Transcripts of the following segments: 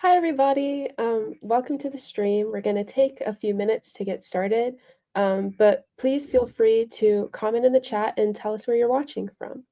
Hi, everybody. Welcome to the stream. We're going to take a few minutes to get started, but please feel free to comment in the chat and tell us where you're watching from.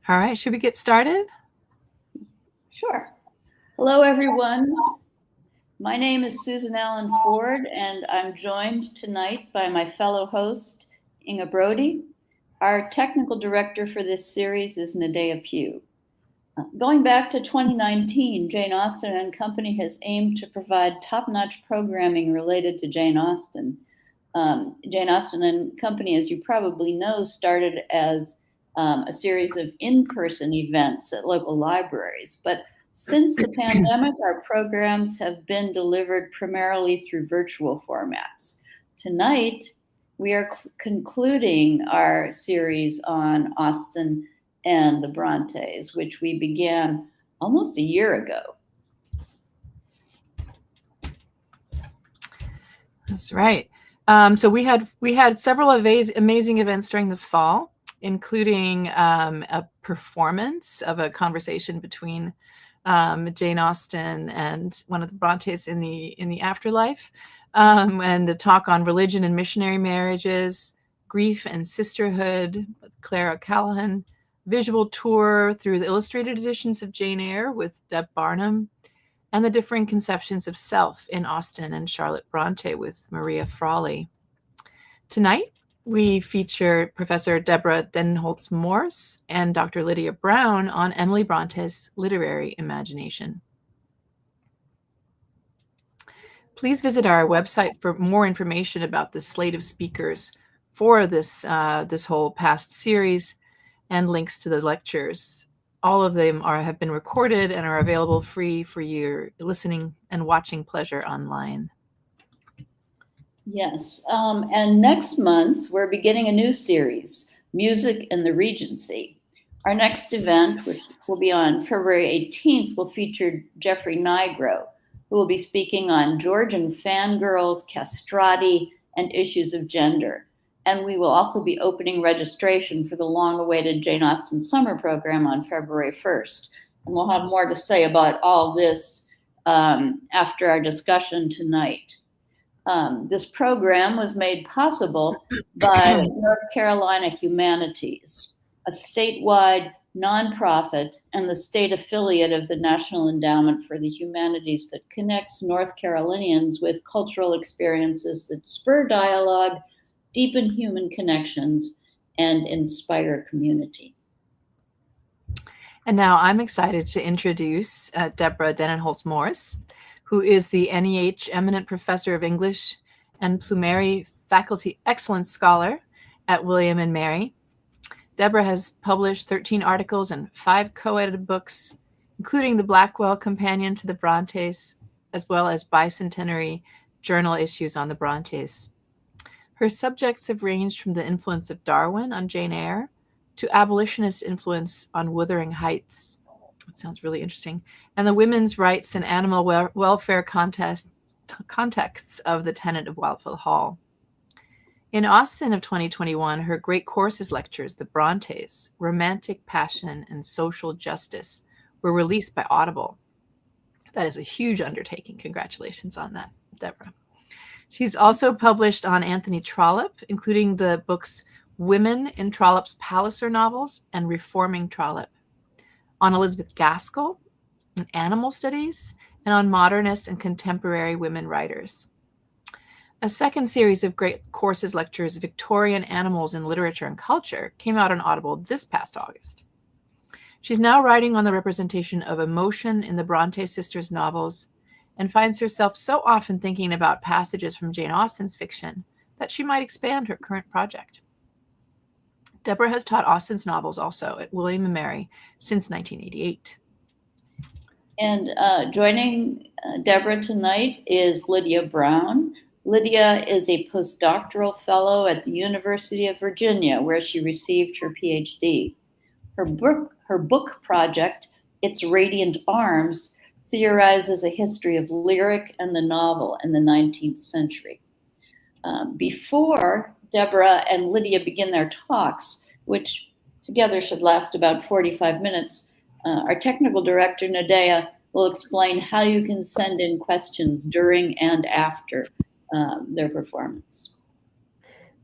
All right, should we get started? Sure. Hello, everyone. My name is Susan Allen Ford, and I'm joined tonight by my fellow host, Inga Brody. Our technical director for this series is Nadea Pugh. Going back to 2019, Jane Austen and Company has aimed to provide top-notch programming related to Jane Austen. Jane Austen and Company, as you probably know, started as a series of in-person events at local libraries. But since the pandemic, our programs have been delivered primarily through virtual formats. Tonight, we are concluding our series on Austen and the Brontes, which we began almost a year ago. That's right. So we had several amazing events during the fall, including a performance of a conversation between Jane Austen and one of the Brontes in the afterlife, and a talk on religion and missionary marriages, grief and sisterhood with Claire O'Callaghan, visual tour through the illustrated editions of Jane Eyre with Deb Barnum, and the differing conceptions of self in Austen and Charlotte Bronte with Maria Frawley. Tonight, we feature Professor Deborah Denholtz-Morse and Dr. Lydia Brown on Emily Bronte's literary imagination. Please visit our website for more information about the slate of speakers for this whole past series and links to the lectures. All of them have been recorded and are available free for your listening and watching pleasure online. Yes, and next month we're beginning a new series, Music in the Regency. Our next event, which will be on February 18th, will feature Jeffrey Nigro, who will be speaking on Georgian fangirls, castrati, and issues of gender. And we will also be opening registration for the long-awaited Jane Austen summer program on February 1st. And we'll have more to say about all this after our discussion tonight. This program was made possible by North Carolina Humanities, a statewide nonprofit and the state affiliate of the National Endowment for the Humanities that connects North Carolinians with cultural experiences that spur dialogue, deepen human connections, and inspire community. And now I'm excited to introduce Deborah Denholtz-Morse, who is the NEH Eminent Professor of English and Plumery Faculty Excellence Scholar at William & Mary. Deborah has published 13 articles and 5 co-edited books, including the Blackwell Companion to the Brontes, as well as bicentenary journal issues on the Brontes. Her subjects have ranged from the influence of Darwin on Jane Eyre to abolitionist influence on Wuthering Heights. That sounds really interesting. And the women's rights and animal welfare contexts of The Tenant of Wildfell Hall. In Austen of 2021, her great courses lectures, The Brontes, Romantic Passion and Social Justice, were released by Audible. That is a huge undertaking. Congratulations on that, Deborah. She's also published on Anthony Trollope, including the books Women in Trollope's Palliser novels and Reforming Trollope, on Elizabeth Gaskell and animal studies, and on modernist and contemporary women writers. A second series of great courses lectures, Victorian Animals in Literature and Culture, came out on Audible this past August. She's now writing on the representation of emotion in the Bronte sisters' novels and finds herself so often thinking about passages from Jane Austen's fiction that she might expand her current project. Deborah has taught Austen's novels also at William & Mary since 1988. And joining Deborah tonight is Lydia Brown. Lydia is a postdoctoral fellow at the University of Virginia, where she received her PhD. Her book project, Its Radiant Arms, theorizes a history of lyric and the novel in the 19th century. Before Deborah and Lydia begin their talks, which together should last about 45 minutes, our technical director, Nadea, will explain how you can send in questions during and after their performance.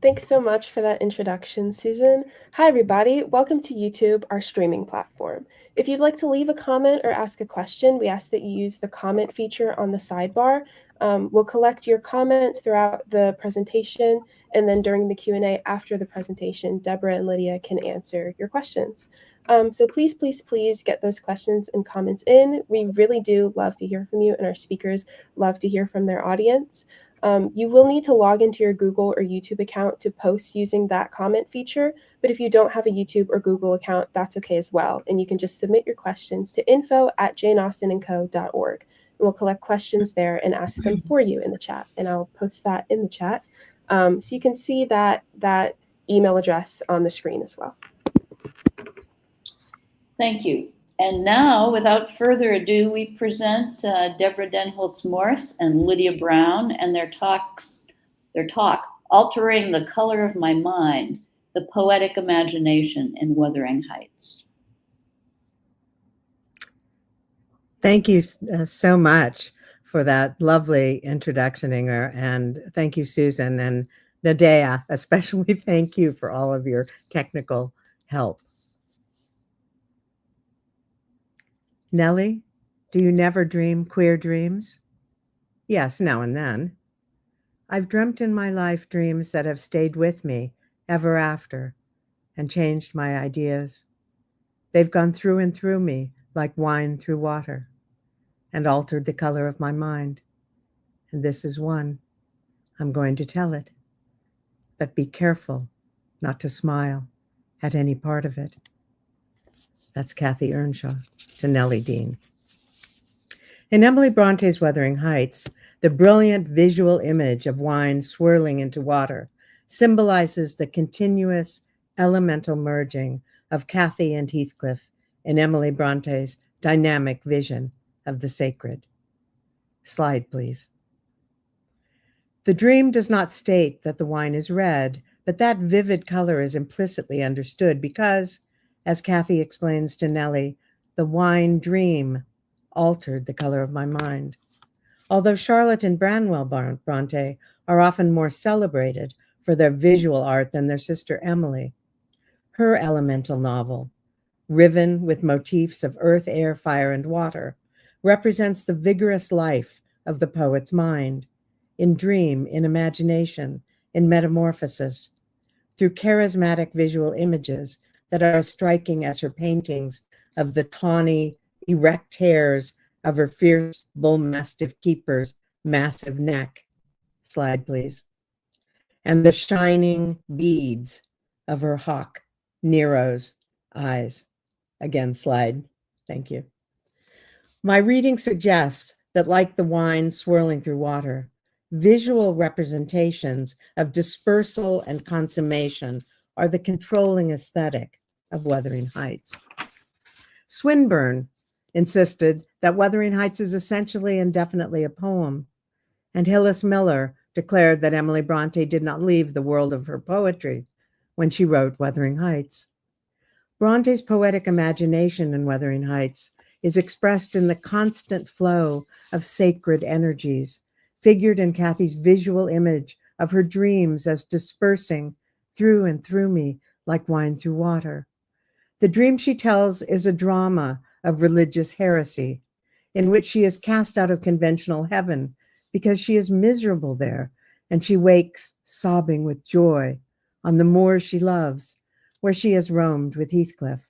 Thanks so much for that introduction, Susan. Hi, everybody. Welcome to YouTube, our streaming platform. If you'd like to leave a comment or ask a question, we ask that you use the comment feature on the sidebar. We'll collect your comments throughout the presentation, and then during the Q&A after the presentation, Deborah and Lydia can answer your questions. So please, please, please get those questions and comments in. We really do love to hear from you, and our speakers love to hear from their audience. You will need to log into your Google or YouTube account to post using that comment feature, but if you don't have a YouTube or Google account, that's okay as well. And you can just submit your questions to info@janeaustenandco.org. And we'll collect questions there and ask them for you in the chat. And I'll post that in the chat. So you can see that email address on the screen as well. Thank you. And now, without further ado, we present Deborah Denholtz-Morse and Lydia Brown and their talk, Altering the Color of My Mind, the Poetic Imagination in Wuthering Heights. Thank you so much for that lovely introduction, Inger. And thank you, Susan, and Nadea, especially thank you for all of your technical help. Nelly, do you never dream queer dreams? Yes, now and then. I've dreamt in my life dreams that have stayed with me ever after and changed my ideas. They've gone through and through me like wine through water and altered the color of my mind. And this is one. I'm going to tell it. But be careful not to smile at any part of it. That's Cathy Earnshaw to Nelly Dean. In Emily Bronte's Wuthering Heights, the brilliant visual image of wine swirling into water symbolizes the continuous elemental merging of Cathy and Heathcliff in Emily Bronte's dynamic vision of the sacred. Slide, please. The dream does not state that the wine is red, but that vivid color is implicitly understood because, as Cathy explains to Nelly, the wine dream altered the color of my mind. Although Charlotte and Branwell Brontë are often more celebrated for their visual art than their sister Emily, her elemental novel, riven with motifs of earth, air, fire, and water, represents the vigorous life of the poet's mind, in dream, in imagination, in metamorphosis, through charismatic visual images that are as striking as her paintings of the tawny, erect hairs of her fierce bull mastiff keeper's massive neck. Slide, please. And the shining beads of her hawk, Nero's eyes. Again, slide. Thank you. My reading suggests that, like the wine swirling through water, visual representations of dispersal and consummation are the controlling aesthetic of Wuthering Heights. Swinburne insisted that Wuthering Heights is essentially and definitely a poem, and Hillis Miller declared that Emily Brontë did not leave the world of her poetry when she wrote Wuthering Heights. Bronte's poetic imagination in Wuthering Heights is expressed in the constant flow of sacred energies, figured in Cathy's visual image of her dreams as dispersing through and through me like wine through water. The dream she tells is a drama of religious heresy, in which she is cast out of conventional heaven because she is miserable there, and she wakes sobbing with joy on the moors she loves, where she has roamed with Heathcliff.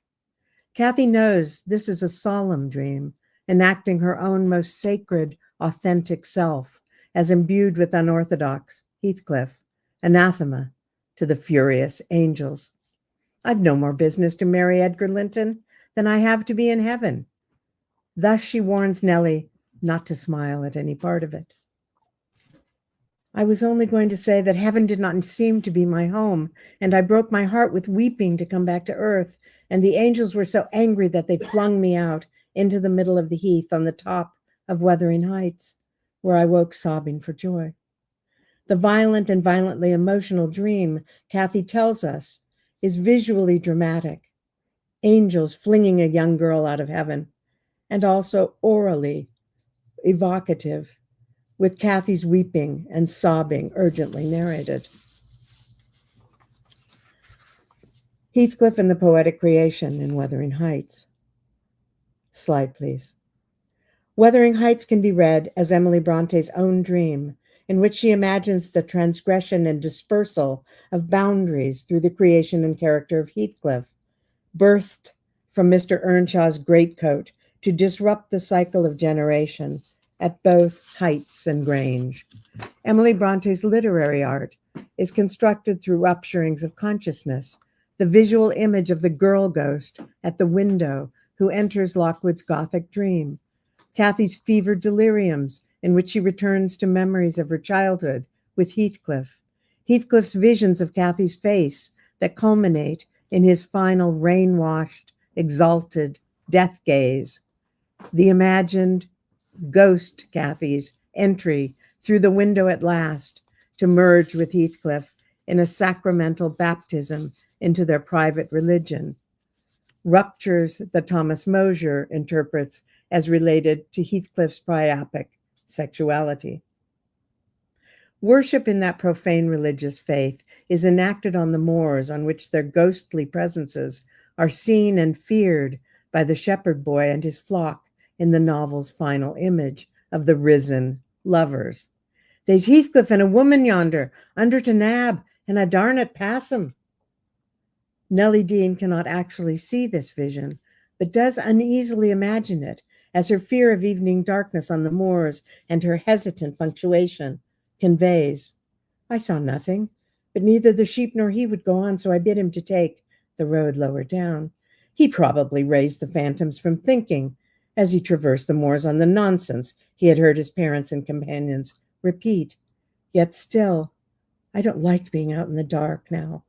Cathy knows this is a solemn dream, enacting her own most sacred, authentic self, as imbued with unorthodox Heathcliff, anathema to the furious angels. I've no more business to marry Edgar Linton than I have to be in heaven. Thus she warns Nelly not to smile at any part of it. I was only going to say that heaven did not seem to be my home, and I broke my heart with weeping to come back to earth, and the angels were so angry that they flung me out into the middle of the heath on the top of Wuthering Heights, where I woke sobbing for joy. The violent and violently emotional dream, Cathy tells us, is visually dramatic, angels flinging a young girl out of heaven, and also orally evocative, with Cathy's weeping and sobbing urgently narrated. Heathcliff and the poetic creation in Wuthering Heights. Slide, please. Wuthering Heights can be read as Emily Bronte's own dream, in which she imagines the transgression and dispersal of boundaries through the creation and character of Heathcliff, birthed from Mr. Earnshaw's greatcoat to disrupt the cycle of generation at both Heights and Grange. Emily Bronte's literary art is constructed through rupturings of consciousness, the visual image of the girl ghost at the window who enters Lockwood's Gothic dream, Cathy's fevered deliriums in which she returns to memories of her childhood with Heathcliff, Heathcliff's visions of Cathy's face that culminate in his final rain-washed, exalted death gaze, the imagined ghost Cathy's entry through the window at last to merge with Heathcliff in a sacramental baptism into their private religion, ruptures that Thomas Mosier interprets as related to Heathcliff's priapic sexuality. Worship in that profane religious faith is enacted on the moors on which their ghostly presences are seen and feared by the shepherd boy and his flock in the novel's final image of the risen lovers. There's Heathcliff and a woman yonder, under to nab, and I darn't pass 'em. Nelly Dean cannot actually see this vision, but does uneasily imagine it, as her fear of evening darkness on the moors and her hesitant punctuation conveys. I saw nothing, but neither the sheep nor he would go on, so I bid him to take the road lower down. He probably raised the phantoms from thinking, as he traversed the moors, on the nonsense he had heard his parents and companions repeat. Yet still, I don't like being out in the dark now.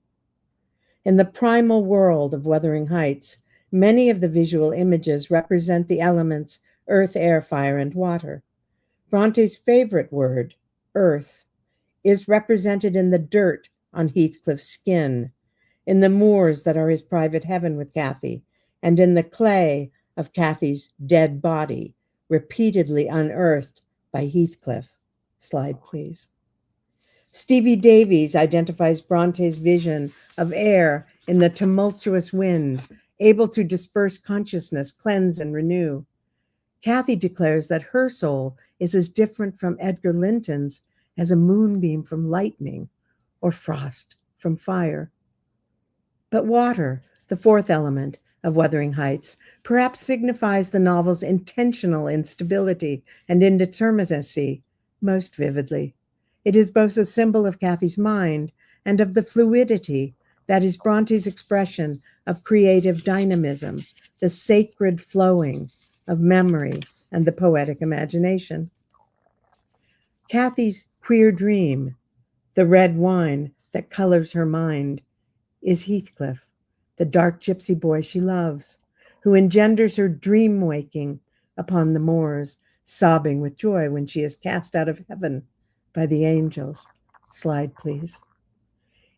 In the primal world of Wuthering Heights, many of the visual images represent the elements earth, air, fire, and water. Bronte's favorite word, earth, is represented in the dirt on Heathcliff's skin, in the moors that are his private heaven with Cathy, and in the clay of Cathy's dead body, repeatedly unearthed by Heathcliff. Slide, please. Stevie Davies identifies Bronte's vision of air in the tumultuous wind, able to disperse consciousness, cleanse, and renew. Cathy declares that her soul is as different from Edgar Linton's as a moonbeam from lightning or frost from fire. But water, the fourth element of Wuthering Heights, perhaps signifies the novel's intentional instability and indeterminacy most vividly. It is both a symbol of Cathy's mind and of the fluidity that is Bronte's expression of creative dynamism, the sacred flowing of memory and the poetic imagination. Cathy's queer dream, the red wine that colors her mind, is Heathcliff, the dark gypsy boy she loves, who engenders her dream waking upon the moors, sobbing with joy when she is cast out of heaven by the angels. Slide, please.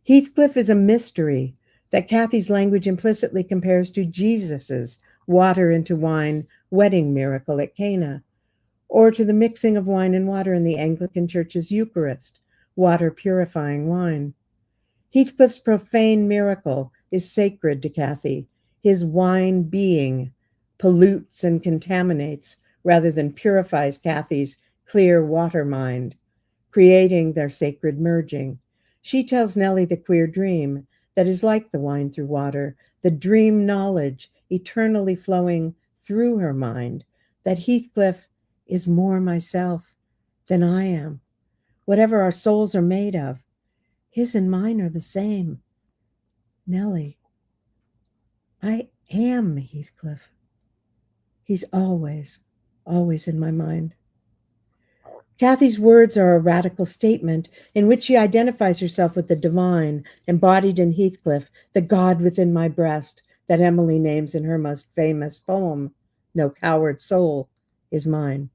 Heathcliff is a mystery that Cathy's language implicitly compares to Jesus's water into wine wedding miracle at Cana, or to the mixing of wine and water in the Anglican Church's Eucharist, water purifying wine. Heathcliff's profane miracle is sacred to Cathy. His wine being pollutes and contaminates rather than purifies Cathy's clear water mind, creating their sacred merging. She tells Nelly the queer dream that is like the wine through water, the dream knowledge eternally flowing through her mind, that Heathcliff is more myself than I am. Whatever our souls are made of, his and mine are the same. Nelly, I am Heathcliff. He's always, always in my mind. Cathy's words are a radical statement in which she identifies herself with the divine, embodied in Heathcliff, the God within my breast, that Emily names in her most famous poem, No Coward Soul is Mine.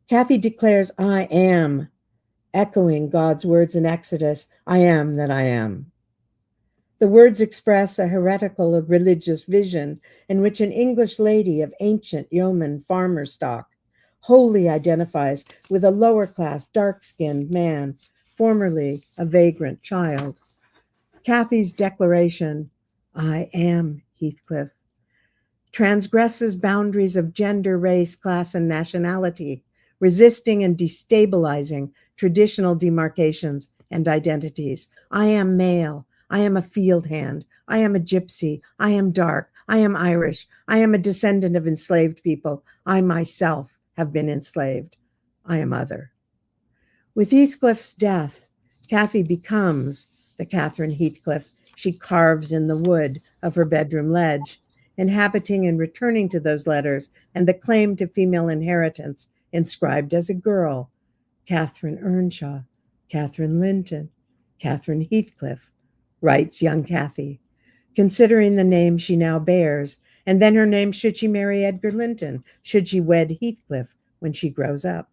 Cathy declares, I am, echoing God's words in Exodus, I am that I am. The words express a heretical religious vision in which an English lady of ancient yeoman farmer stock wholly identifies with a lower-class, dark-skinned man, formerly a vagrant child. Cathy's declaration, I am Heathcliff, transgresses boundaries of gender, race, class, and nationality, resisting and destabilizing traditional demarcations and identities. I am male. I am a field hand. I am a gypsy. I am dark. I am Irish. I am a descendant of enslaved people. I myself have been enslaved. I am other. With Heathcliff's death, Cathy becomes the Catherine Heathcliff she carves in the wood of her bedroom ledge, inhabiting and returning to those letters and the claim to female inheritance inscribed as a girl, Catherine Earnshaw, Catherine Linton, Catherine Heathcliff, writes young Cathy, considering the name she now bears, and then her name should she marry Edgar Linton, should she wed Heathcliff when she grows up.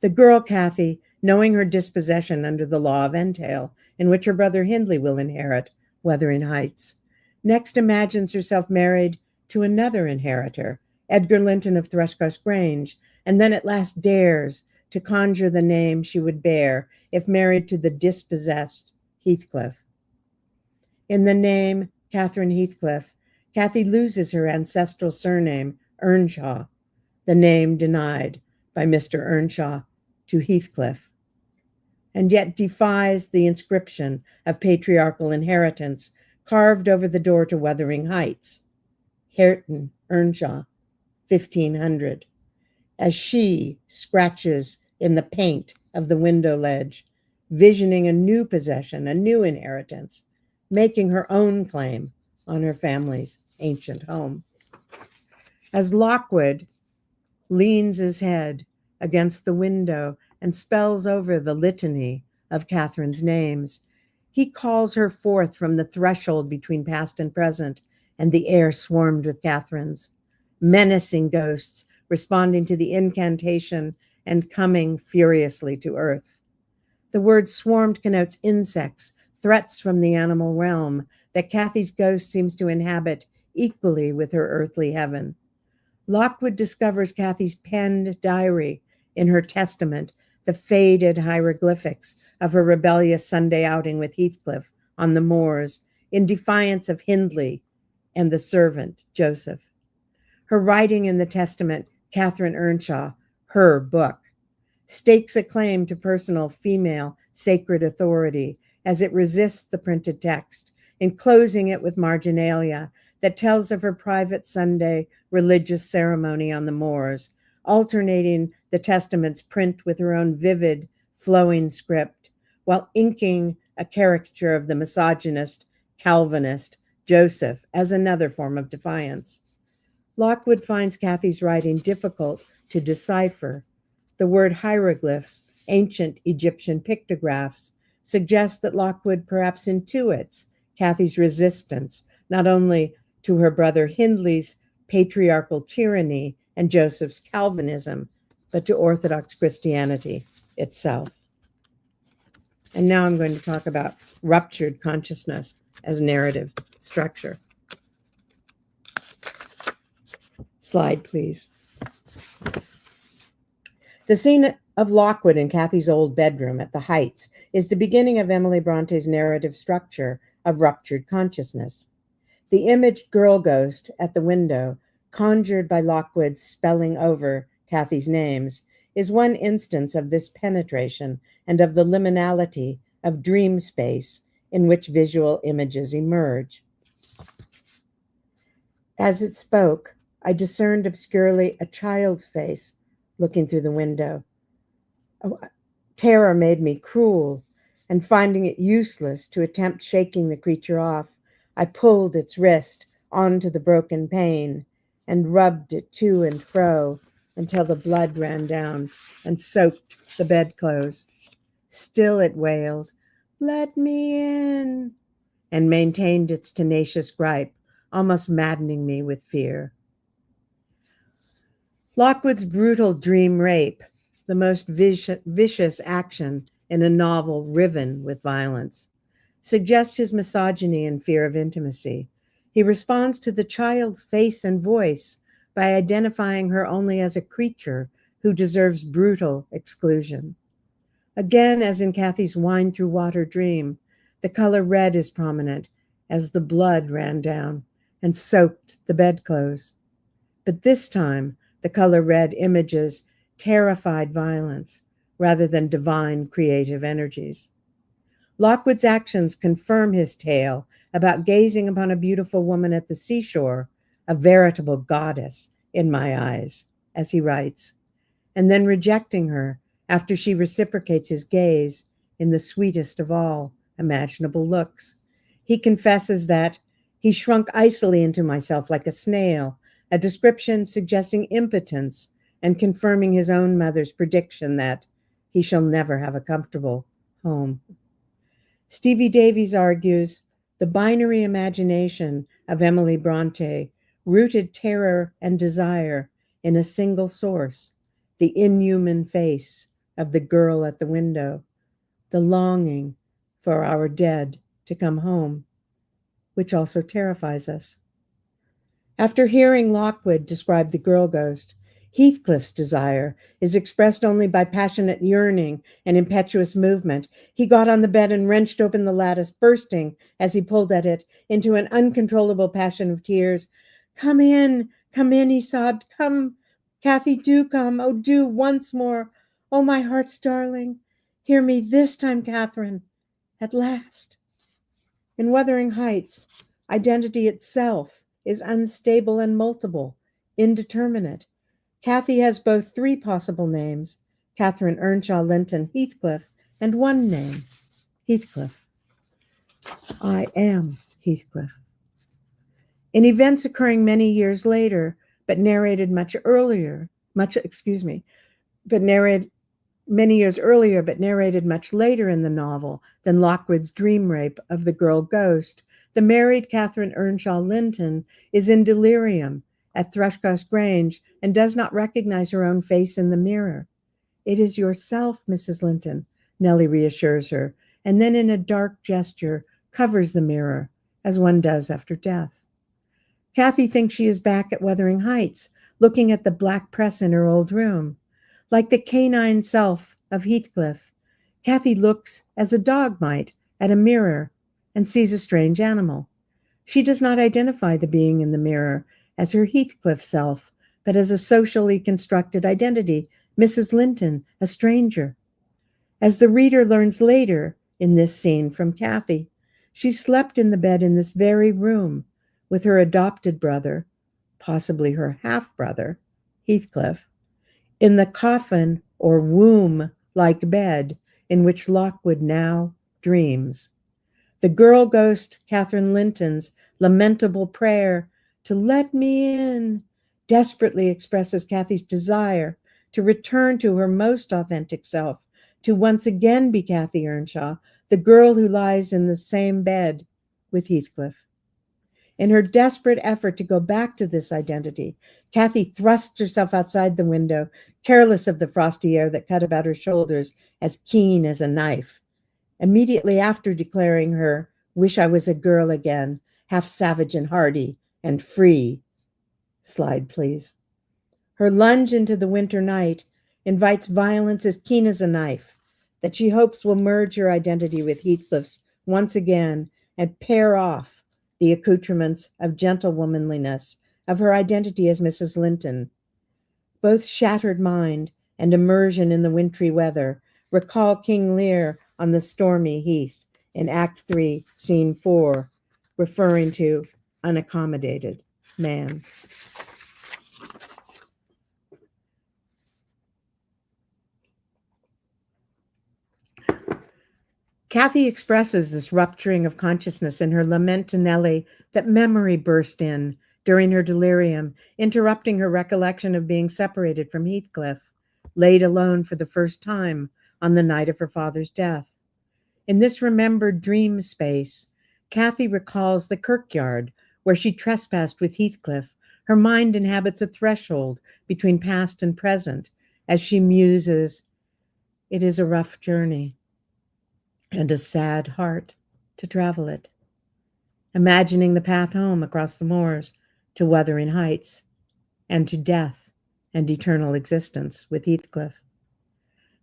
The girl Cathy, knowing her dispossession under the law of entail, in which her brother Hindley will inherit Wuthering Heights, next imagines herself married to another inheritor, Edgar Linton of Thrushcross Grange, and then at last dares to conjure the name she would bear if married to the dispossessed Heathcliff. In the name Catherine Heathcliff, Cathy loses her ancestral surname, Earnshaw, the name denied by Mr. Earnshaw to Heathcliff, and yet defies the inscription of patriarchal inheritance carved over the door to Wuthering Heights, Hareton Earnshaw, 1500, as she scratches in the paint of the window ledge, visioning a new possession, a new inheritance, making her own claim on her family's ancient home. As Lockwood leans his head against the window and spells over the litany of Catherine's names, he calls her forth from the threshold between past and present, and the air swarmed with Catherines, menacing ghosts responding to the incantation and coming furiously to earth. The word swarmed connotes insects, threats from the animal realm that Cathy's ghost seems to inhabit equally with her earthly heaven. Lockwood discovers Cathy's penned diary in her testament, the faded hieroglyphics of her rebellious Sunday outing with Heathcliff on the moors, in defiance of Hindley and the servant, Joseph. Her writing in the testament, Catherine Earnshaw, her book, stakes a claim to personal female sacred authority as it resists the printed text, enclosing it with marginalia that tells of her private Sunday religious ceremony on the moors, alternating the testament's print with her own vivid, flowing script, while inking a caricature of the misogynist Calvinist Joseph as another form of defiance. Lockwood finds Cathy's writing difficult to decipher. The word hieroglyphs ancient Egyptian pictographs suggest that Lockwood perhaps intuits Cathy's resistance, not only to her brother Hindley's patriarchal tyranny and Joseph's Calvinism, but to Orthodox Christianity itself. And now I'm going to talk about ruptured consciousness as narrative structure. Slide, please. The scene of Lockwood in Cathy's old bedroom at the Heights is the beginning of Emily Bronte's narrative structure of ruptured consciousness. The imaged girl ghost at the window, conjured by Lockwood spelling over Cathy's names, is one instance of this penetration and of the liminality of dream space in which visual images emerge. As it spoke, I discerned obscurely a child's face looking through the window. Terror made me cruel, and finding it useless to attempt shaking the creature off, I pulled its wrist onto the broken pane and rubbed it to and fro until the blood ran down and soaked the bedclothes. Still it wailed, "Let me in," and maintained its tenacious gripe, almost maddening me with fear. Lockwood's brutal dream rape, the most vicious action in a novel riven with violence, suggests his misogyny and fear of intimacy. He responds to the child's face and voice by identifying her only as a creature who deserves brutal exclusion. Again, as in Cathy's wine through water dream, the color red is prominent as the blood ran down and soaked the bedclothes. But this time, the color red images terrified violence rather than divine creative energies. Lockwood's actions confirm his tale about gazing upon a beautiful woman at the seashore, a veritable goddess in my eyes, as he writes, and then rejecting her after she reciprocates his gaze in the sweetest of all imaginable looks. He confesses that he shrunk icily into myself like a snail, a description suggesting impotence and confirming his own mother's prediction that he shall never have a comfortable home. Stevie Davies argues the binary imagination of Emily Brontë rooted terror and desire in a single source, the inhuman face of the girl at the window, the longing for our dead to come home, which also terrifies us. After hearing Lockwood describe the girl ghost, Heathcliff's desire is expressed only by passionate yearning and impetuous movement. He got on the bed and wrenched open the lattice, bursting, as he pulled at it, into an uncontrollable passion of tears. Come in, he sobbed. Come, Cathy, do come. Oh, do once more. Oh, my heart's darling. Hear me this time, Catherine. At last. In Wuthering Heights, identity itself is unstable and multiple, indeterminate. Cathy has both three possible names, Catherine Earnshaw Linton Heathcliff, and one name, Heathcliff. I am Heathcliff. In events occurring many years later, but narrated many years earlier, but narrated much later in the novel than Lockwood's dream rape of the girl ghost, the married Catherine Earnshaw Linton is in delirium at Thrushcross Grange and does not recognize her own face in the mirror. It is yourself, Mrs. Linton, Nelly reassures her, and then in a dark gesture covers the mirror, as one does after death. Cathy thinks she is back at Wuthering Heights, looking at the black press in her old room. Like the canine self of Heathcliff, Cathy looks as a dog might at a mirror and sees a strange animal. She does not identify the being in the mirror as her Heathcliff self, but as a socially constructed identity, Mrs. Linton, a stranger. As the reader learns later in this scene from Cathy, she slept in the bed in this very room with her adopted brother, possibly her half-brother, Heathcliff, in the coffin or womb-like bed in which Lockwood now dreams. The girl ghost, Catherine Linton's lamentable prayer to let me in, desperately expresses Cathy's desire to return to her most authentic self, to once again be Cathy Earnshaw, the girl who lies in the same bed with Heathcliff. In her desperate effort to go back to this identity, Cathy thrusts herself outside the window, careless of the frosty air that cut about her shoulders as keen as a knife. Immediately after declaring her, "Wish I was a girl again, half savage and hardy and free." Slide, please. Her lunge into the winter night invites violence as keen as a knife that she hopes will merge her identity with Heathcliff's once again and pair off the accoutrements of gentle womanliness of her identity as Mrs. Linton. Both shattered mind and immersion in the wintry weather recall King Lear on the stormy heath in Act 3, Scene 4, referring to unaccommodated man. Cathy expresses this rupturing of consciousness in her lament to Nelly that memory burst in during her delirium, interrupting her recollection of being separated from Heathcliff, laid alone for the first time on the night of her father's death. In this remembered dream space, Cathy recalls the kirkyard where she trespassed with Heathcliff. Her mind inhabits a threshold between past and present as she muses, "It is a rough journey and a sad heart to travel it," imagining the path home across the moors to Wuthering Heights and to death and eternal existence with Heathcliff.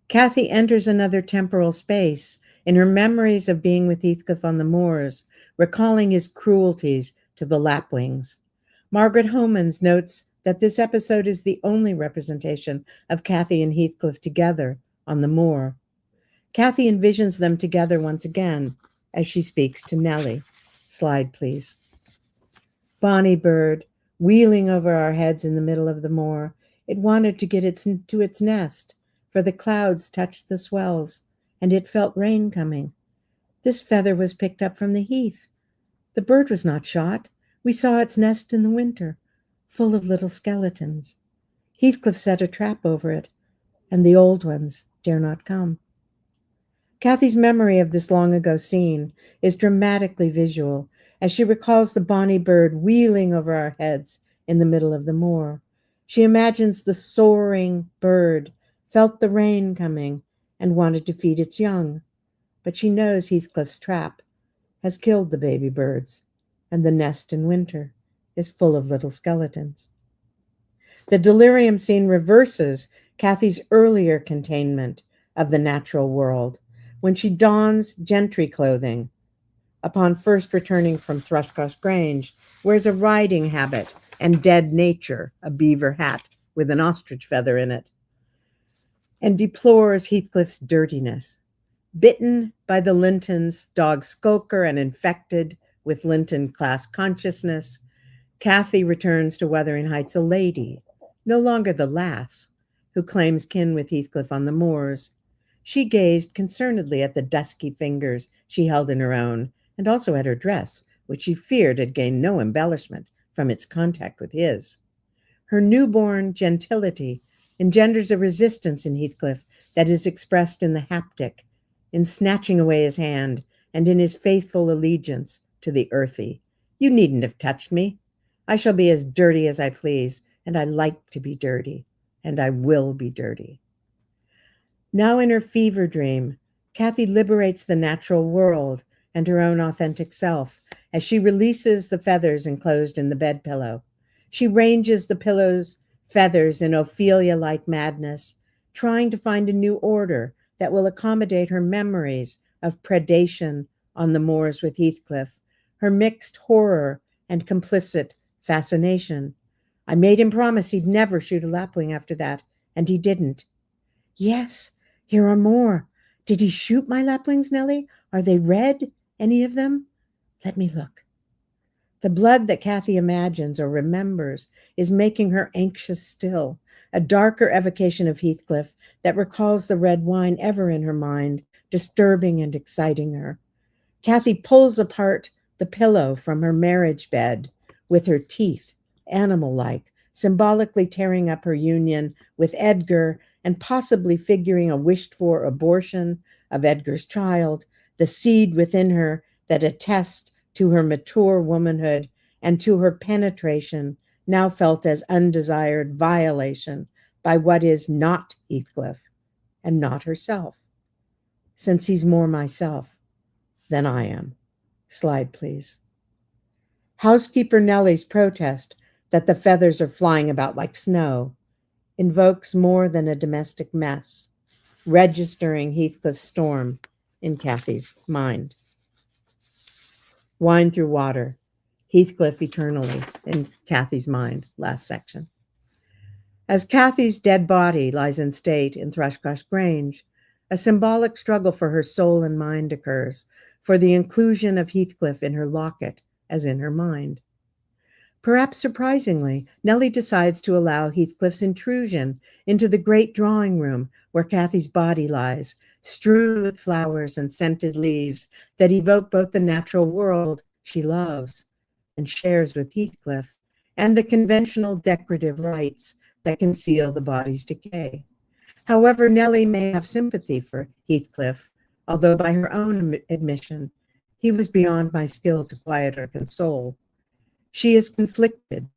Cathy enters another temporal space in her memories of being with Heathcliff on the moors, recalling his cruelties to the lapwings. Margaret Homans notes that this episode is the only representation of Cathy and Heathcliff together on the moor. Cathy envisions them together once again as she speaks to Nelly. Slide, please. "Bonny bird, wheeling over our heads in the middle of the moor, it wanted to get to its nest, for the clouds touched the swells, and it felt rain coming. This feather was picked up from the heath. The bird was not shot. We saw its nest in the winter, full of little skeletons. Heathcliff set a trap over it, and the old ones dare not come." Cathy's memory of this long ago scene is dramatically visual as she recalls the bonny bird wheeling over our heads in the middle of the moor. She imagines the soaring bird felt the rain coming and wanted to feed its young, but she knows Heathcliff's trap has killed the baby birds, and the nest in winter is full of little skeletons. The delirium scene reverses Cathy's earlier containment of the natural world when she dons gentry clothing. Upon first returning from Thrushcross Grange, wears a riding habit and dead nature, a beaver hat with an ostrich feather in it, and deplores Heathcliff's dirtiness. Bitten by the Lintons, dog Skulker, and infected with Linton class consciousness, Cathy returns to Wuthering Heights a lady, no longer the lass, who claims kin with Heathcliff on the moors. She gazed concernedly at the dusky fingers she held in her own, and also at her dress, which she feared had gained no embellishment from its contact with his. Her newborn gentility engenders a resistance in Heathcliff that is expressed in the haptic, in snatching away his hand, and in his faithful allegiance to the earthy. "You needn't have touched me. I shall be as dirty as I please, and I like to be dirty, and I will be dirty." Now in her fever dream, Cathy liberates the natural world and her own authentic self as she releases the feathers enclosed in the bed pillow. She ranges the pillow's feathers in Ophelia-like madness, trying to find a new order that will accommodate her memories of predation on the moors with Heathcliff, her mixed horror and complicit fascination. "I made him promise he'd never shoot a lapwing after that, and he didn't." "Yes, here are more. Did he shoot my lapwings, Nelly? Are they red, any of them? Let me look." The blood that Cathy imagines or remembers is making her anxious still, a darker evocation of Heathcliff that recalls the red wine ever in her mind, disturbing and exciting her. Cathy pulls apart the pillow from her marriage bed with her teeth, animal-like, symbolically tearing up her union with Edgar and possibly figuring a wished-for abortion of Edgar's child, the seed within her that attests to her mature womanhood and to her penetration, now felt as undesired violation by what is not Heathcliff and not herself, since he's more myself than I am. Slide, please. Housekeeper Nelly's protest that the feathers are flying about like snow invokes more than a domestic mess, registering Heathcliff's storm in Cathy's mind. Wine through water, Heathcliff eternally in Cathy's mind, last section. As Cathy's dead body lies in state in Thrushcross Grange, a symbolic struggle for her soul and mind occurs, for the inclusion of Heathcliff in her locket as in her mind. Perhaps surprisingly, Nelly decides to allow Heathcliff's intrusion into the great drawing room where Cathy's body lies, strewn with flowers and scented leaves that evoke both the natural world she loves and shares with Heathcliff, and the conventional decorative rites that conceal the body's decay. However, Nelly may have sympathy for Heathcliff, although by her own admission, he was beyond my skill to quiet or console. She is conflicted,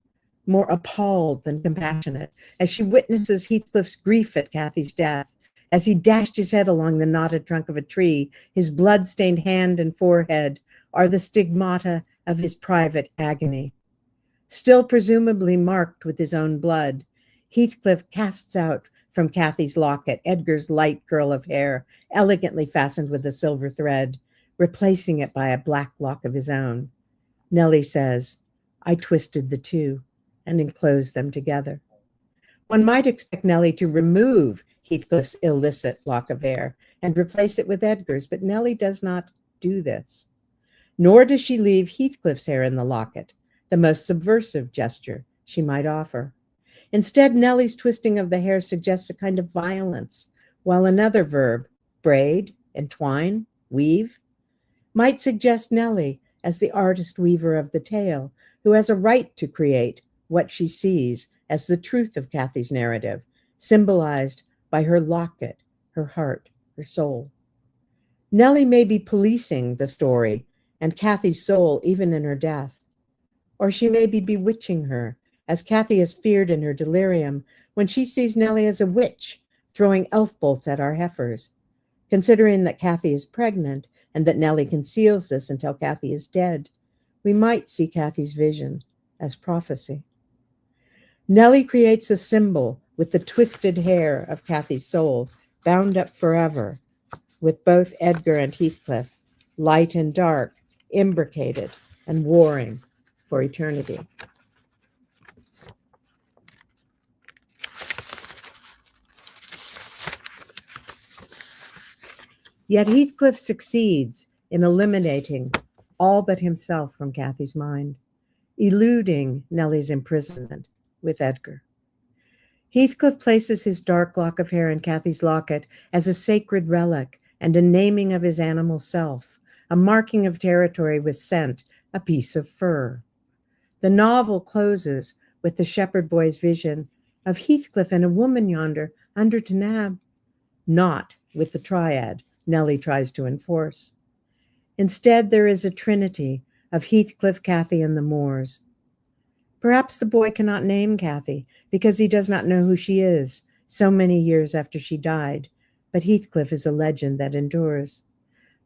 more appalled than compassionate, as she witnesses Heathcliff's grief at Cathy's death, as he dashed his head along the knotted trunk of a tree. His blood-stained hand and forehead are the stigmata of his private agony. Still presumably marked with his own blood, Heathcliff casts out from Cathy's locket Edgar's light curl of hair, elegantly fastened with a silver thread, replacing it by a black lock of his own. Nelly says, "I twisted the two and enclosed them together." One might expect Nelly to remove Heathcliff's illicit lock of hair and replace it with Edgar's, but Nelly does not do this. Nor does she leave Heathcliff's hair in the locket, the most subversive gesture she might offer. Instead, Nelly's twisting of the hair suggests a kind of violence, while another verb, braid, entwine, weave, might suggest Nelly as the artist weaver of the tale, who has a right to create what she sees as the truth of Cathy's narrative, symbolized by her locket, her heart, her soul. Nelly may be policing the story and Cathy's soul even in her death, or she may be bewitching her, as Cathy is feared in her delirium when she sees Nelly as a witch throwing elf bolts at our heifers. Considering that Cathy is pregnant and that Nelly conceals this until Cathy is dead, we might see Cathy's vision as prophecy. Nelly creates a symbol with the twisted hair of Cathy's soul, bound up forever, with both Edgar and Heathcliff, light and dark, imbricated and warring for eternity. Yet Heathcliff succeeds in eliminating all but himself from Cathy's mind, eluding Nelly's imprisonment with Edgar. Heathcliff places his dark lock of hair in Cathy's locket as a sacred relic and a naming of his animal self, a marking of territory with scent, a piece of fur. The novel closes with the shepherd boy's vision of Heathcliff and a woman yonder under Tanab, not with the triad Nelly tries to enforce. Instead, there is a trinity of Heathcliff, Cathy, and the Moors. Perhaps the boy cannot name Cathy because he does not know who she is so many years after she died, but Heathcliff is a legend that endures.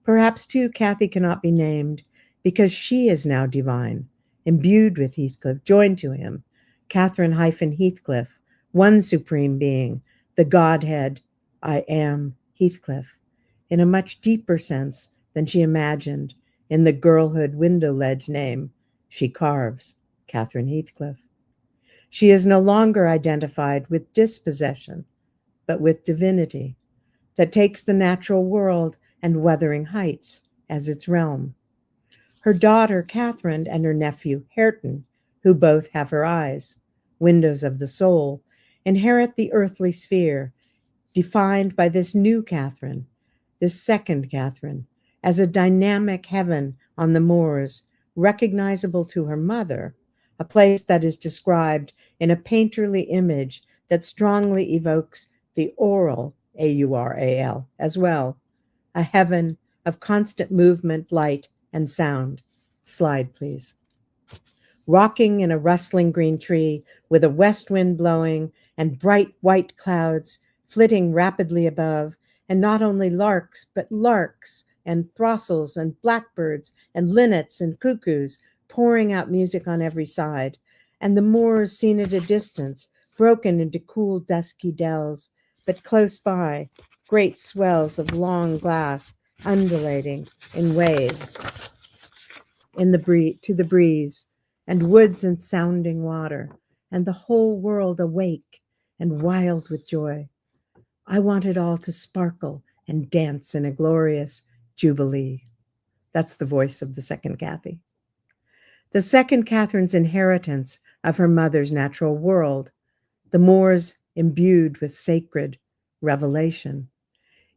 Perhaps, too, Cathy cannot be named because she is now divine, imbued with Heathcliff, joined to him, Catherine-Heathcliff, one supreme being, the Godhead, I am Heathcliff, in a much deeper sense than she imagined in the girlhood window ledge name she carves, Catherine Heathcliff. She is no longer identified with dispossession, but with divinity that takes the natural world and Wuthering Heights as its realm. Her daughter, Catherine, and her nephew, Hareton, who both have her eyes, windows of the soul, inherit the earthly sphere, defined by this new Catherine, this second Catherine, as a dynamic heaven on the moors, recognizable to her mother, a place that is described in a painterly image that strongly evokes the aural, A-U-R-A-L, as well, a heaven of constant movement, light, and sound. Slide, please. Rocking in a rustling green tree with a west wind blowing and bright white clouds flitting rapidly above, and not only larks, but larks and throstles and blackbirds and linnets and cuckoos pouring out music on every side, and the moors seen at a distance, broken into cool dusky dells, but close by, great swells of long glass undulating in waves to the breeze, and woods and sounding water, and the whole world awake and wild with joy. I want it all to sparkle and dance in a glorious jubilee. That's the voice of the second Cathy. The second Catherine's inheritance of her mother's natural world, the moors imbued with sacred revelation,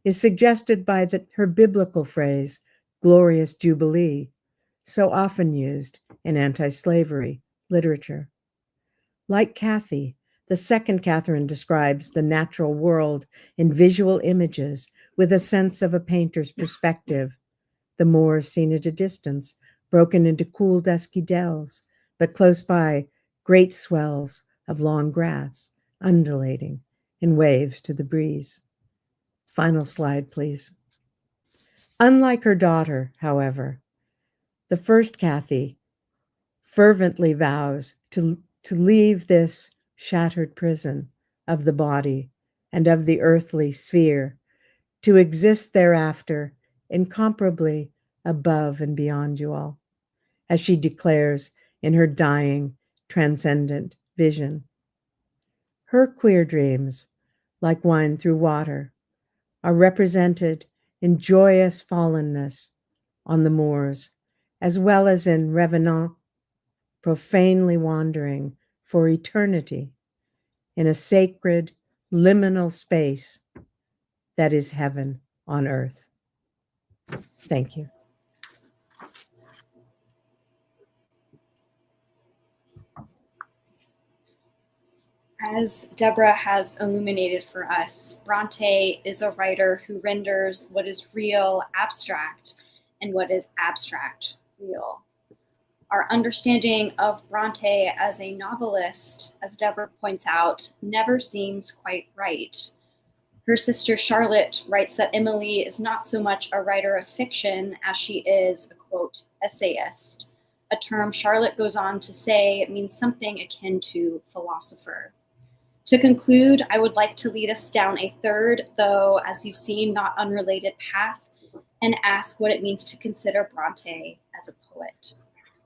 is suggested by her biblical phrase, glorious jubilee, so often used in anti-slavery literature. Like Cathy, the second Catherine describes the natural world in visual images with a sense of a painter's perspective. The moors seen at a distance, broken into cool dusky dells, but close by, great swells of long grass, undulating in waves to the breeze. Final slide, please. Unlike her daughter, however, the first Cathy fervently vows to leave this shattered prison of the body and of the earthly sphere, to exist thereafter incomparably above and beyond you all, as she declares in her dying, transcendent vision. Her queer dreams, like wine through water, are represented in joyous fallenness on the moors, as well as in revenant, profanely wandering for eternity in a sacred, liminal space that is heaven on earth. Thank you. As Deborah has illuminated for us, Bronte is a writer who renders what is real abstract and what is abstract real. Our understanding of Bronte as a novelist, as Deborah points out, never seems quite right. Her sister Charlotte writes that Emily is not so much a writer of fiction as she is a, quote, essayist, a term Charlotte goes on to say means something akin to philosopher. To conclude, I would like to lead us down a third, though, as you've seen, not unrelated path, and ask what it means to consider Bronte as a poet.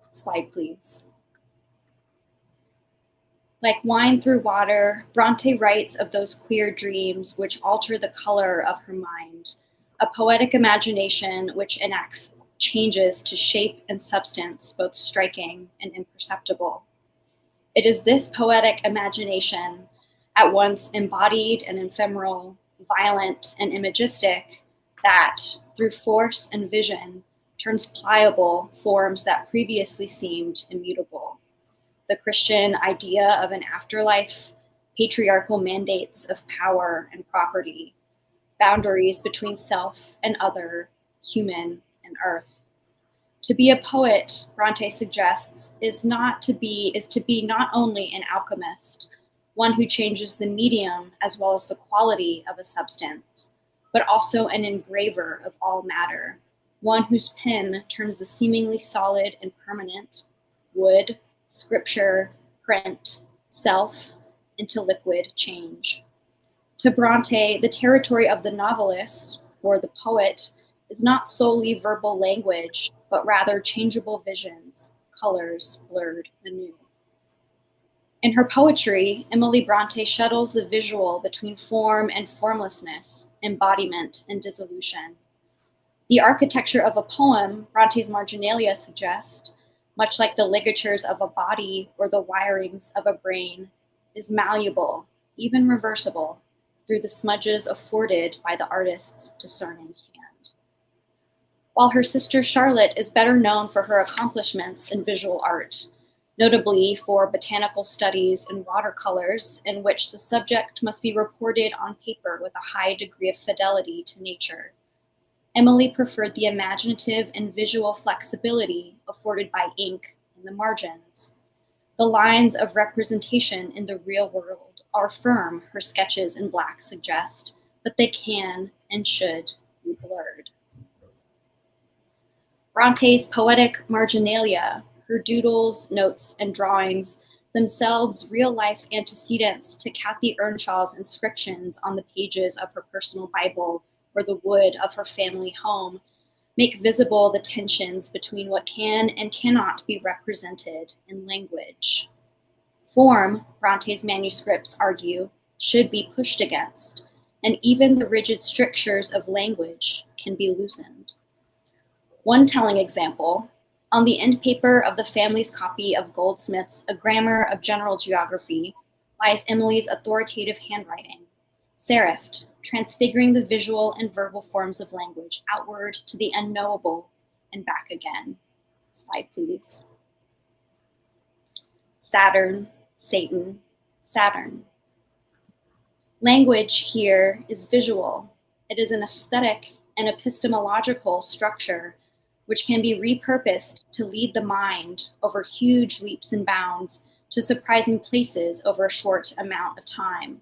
Slide, please. Like wine through water, Bronte writes of those queer dreams which alter the color of her mind, a poetic imagination which enacts changes to shape and substance, both striking and imperceptible. It is this poetic imagination, at once embodied and ephemeral, violent and imagistic, that, through force and vision, turns pliable forms that previously seemed immutable. The Christian idea of an afterlife, patriarchal mandates of power and property, boundaries between self and other, human and earth. To be a poet, Bronte suggests, is to be not only an alchemist, one who changes the medium as well as the quality of a substance, but also an engraver of all matter, one whose pen turns the seemingly solid and permanent, wood, scripture, print, self, into liquid change. To Bronte, the territory of the novelist, or the poet, is not solely verbal language, but rather changeable visions, colors blurred anew. In her poetry, Emily Brontë shuttles the visual between form and formlessness, embodiment and dissolution. The architecture of a poem, Bronte's marginalia suggest, much like the ligatures of a body or the wirings of a brain, is malleable, even reversible, through the smudges afforded by the artist's discerning hand. While her sister Charlotte is better known for her accomplishments in visual art, notably for botanical studies and watercolors, in which the subject must be reported on paper with a high degree of fidelity to nature. Emily preferred the imaginative and visual flexibility afforded by ink in the margins. The lines of representation in the real world are firm, her sketches in black suggest, but they can and should be blurred. Bronte's poetic marginalia, her doodles, notes, and drawings, themselves real-life antecedents to Cathy Earnshaw's inscriptions on the pages of her personal Bible or the wood of her family home, make visible the tensions between what can and cannot be represented in language. Form, Bronte's manuscripts argue, should be pushed against, and even the rigid strictures of language can be loosened. One telling example, on the end paper of the family's copy of Goldsmith's A Grammar of General Geography lies Emily's authoritative handwriting, serifed, transfiguring the visual and verbal forms of language outward to the unknowable and back again. Slide, please. Saturn, Satan, Saturn. Language here is visual. It is an aesthetic and epistemological structure which can be repurposed to lead the mind over huge leaps and bounds to surprising places over a short amount of time.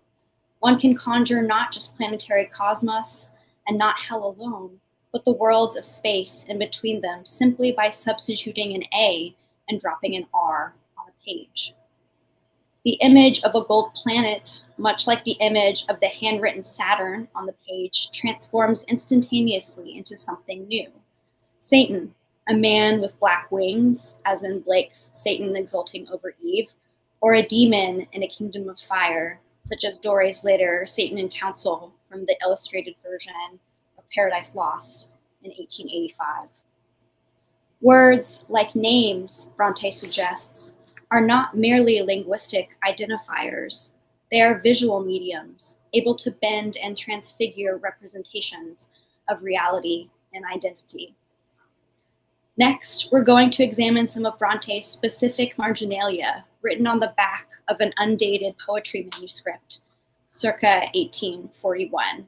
One can conjure not just planetary cosmos and not hell alone, but the worlds of space in between them simply by substituting an A and dropping an R on a page. The image of a gold planet, much like the image of the handwritten Saturn on the page, transforms instantaneously into something new. Satan, a man with black wings, as in Blake's Satan exulting over Eve, or a demon in a kingdom of fire, such as Dore's later Satan in Council from the illustrated version of Paradise Lost in 1885. Words, like names, Bronte suggests, are not merely linguistic identifiers. They are visual mediums, able to bend and transfigure representations of reality and identity. Next, we're going to examine some of Bronte's specific marginalia written on the back of an undated poetry manuscript, circa 1841.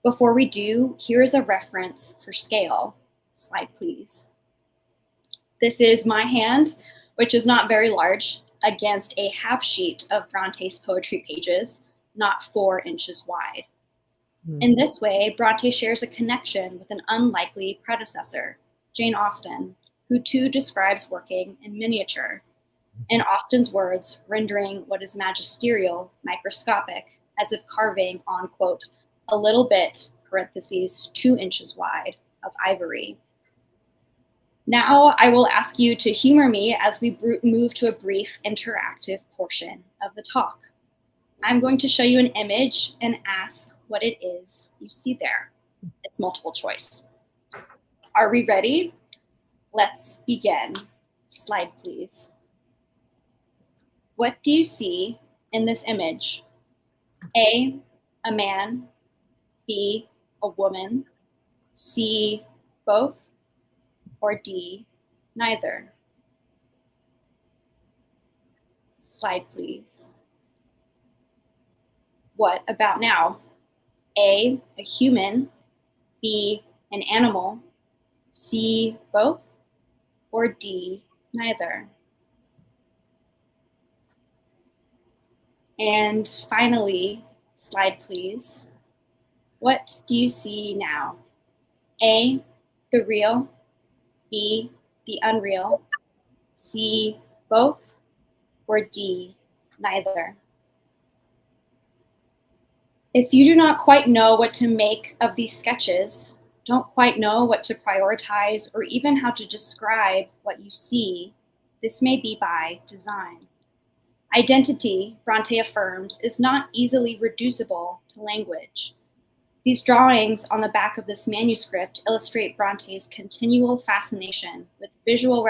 Before we do, here is a reference for scale. Slide, please. This is my hand, which is not very large, against a half sheet of Bronte's poetry pages, not 4 inches wide. In this way, Bronte shares a connection with an unlikely predecessor, Jane Austen, who too describes working in miniature. In Austen's words, rendering what is magisterial microscopic, as if carving on, quote, a little bit, parentheses, 2 inches wide, of ivory. Now I will ask you to humor me as we move to a brief interactive portion of the talk. I'm going to show you an image and ask what it is you see there. It's multiple choice. Are we ready? Let's begin. Slide, please. What do you see in this image? A man, B, a woman, C, both, or D, neither? Slide, please. What about now? A human, B, an animal, C, both, or D, neither? And finally, slide, please. What do you see now? A, the real, B, the unreal, C, both, or D, neither? If you do not quite know what to make of these sketches, don't quite know what to prioritize or even how to describe what you see, this may be by design. Identity, Bronte affirms, is not easily reducible to language. These drawings on the back of this manuscript illustrate Bronte's continual fascination with visual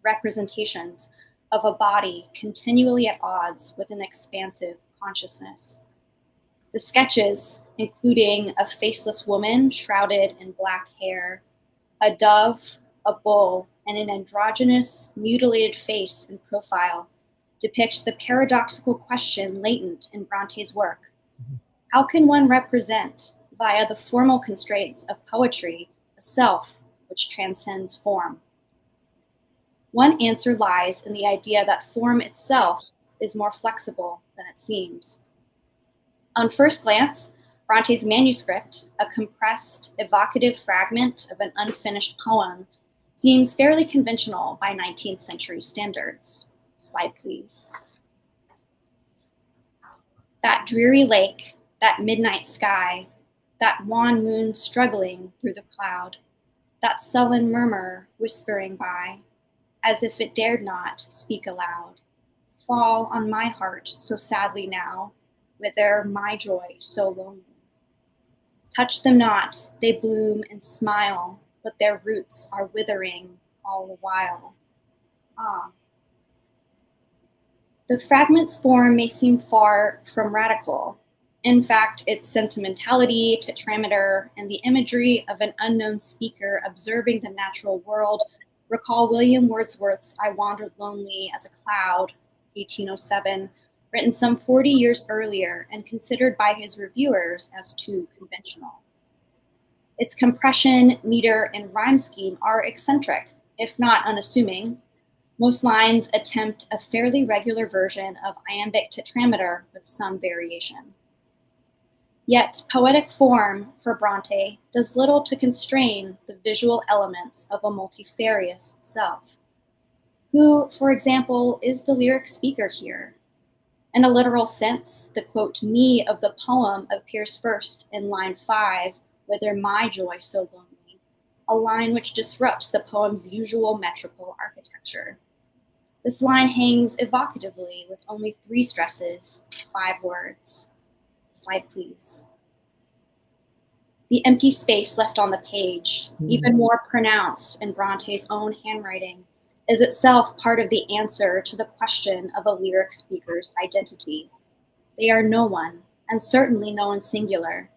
representations of a body continually at odds with an expansive consciousness. The sketches, including a faceless woman shrouded in black hair, a dove, a bull, and an androgynous, mutilated face and profile depict the paradoxical question latent in Bronte's work. How can one represent, via the formal constraints of poetry, a self which transcends form? One answer lies in the idea that form itself is more flexible than it seems. On first glance, Bronte's manuscript, a compressed, evocative fragment of an unfinished poem, seems fairly conventional by 19th century standards. Slide, please. That dreary lake, that midnight sky, that wan moon struggling through the cloud, that sullen murmur whispering by, as if it dared not speak aloud, fall on my heart so sadly now, wither my joy so lonely. Touch them not, they bloom and smile, but their roots are withering all the while. Ah. The fragment's form may seem far from radical. In fact, its sentimentality, tetrameter, and the imagery of an unknown speaker observing the natural world recall William Wordsworth's I Wandered Lonely as a Cloud, 1807, written some 40 years earlier and considered by his reviewers as too conventional. Its compression, meter, and rhyme scheme are eccentric, if not unassuming. Most lines attempt a fairly regular version of iambic tetrameter with some variation. Yet poetic form for Bronte does little to constrain the visual elements of a multifarious self. Who, for example, is the lyric speaker here? In a literal sense, the quote, me of the poem appears first in line 5, whether my joy so lonely, a line which disrupts the poem's usual metrical architecture. This line hangs evocatively with only 3 stresses, 5 words. Slide, please. The empty space left on the page, even more pronounced in Bronte's own handwriting, is itself part of the answer to the question of a lyric speaker's identity. They are no one, and certainly no one singular.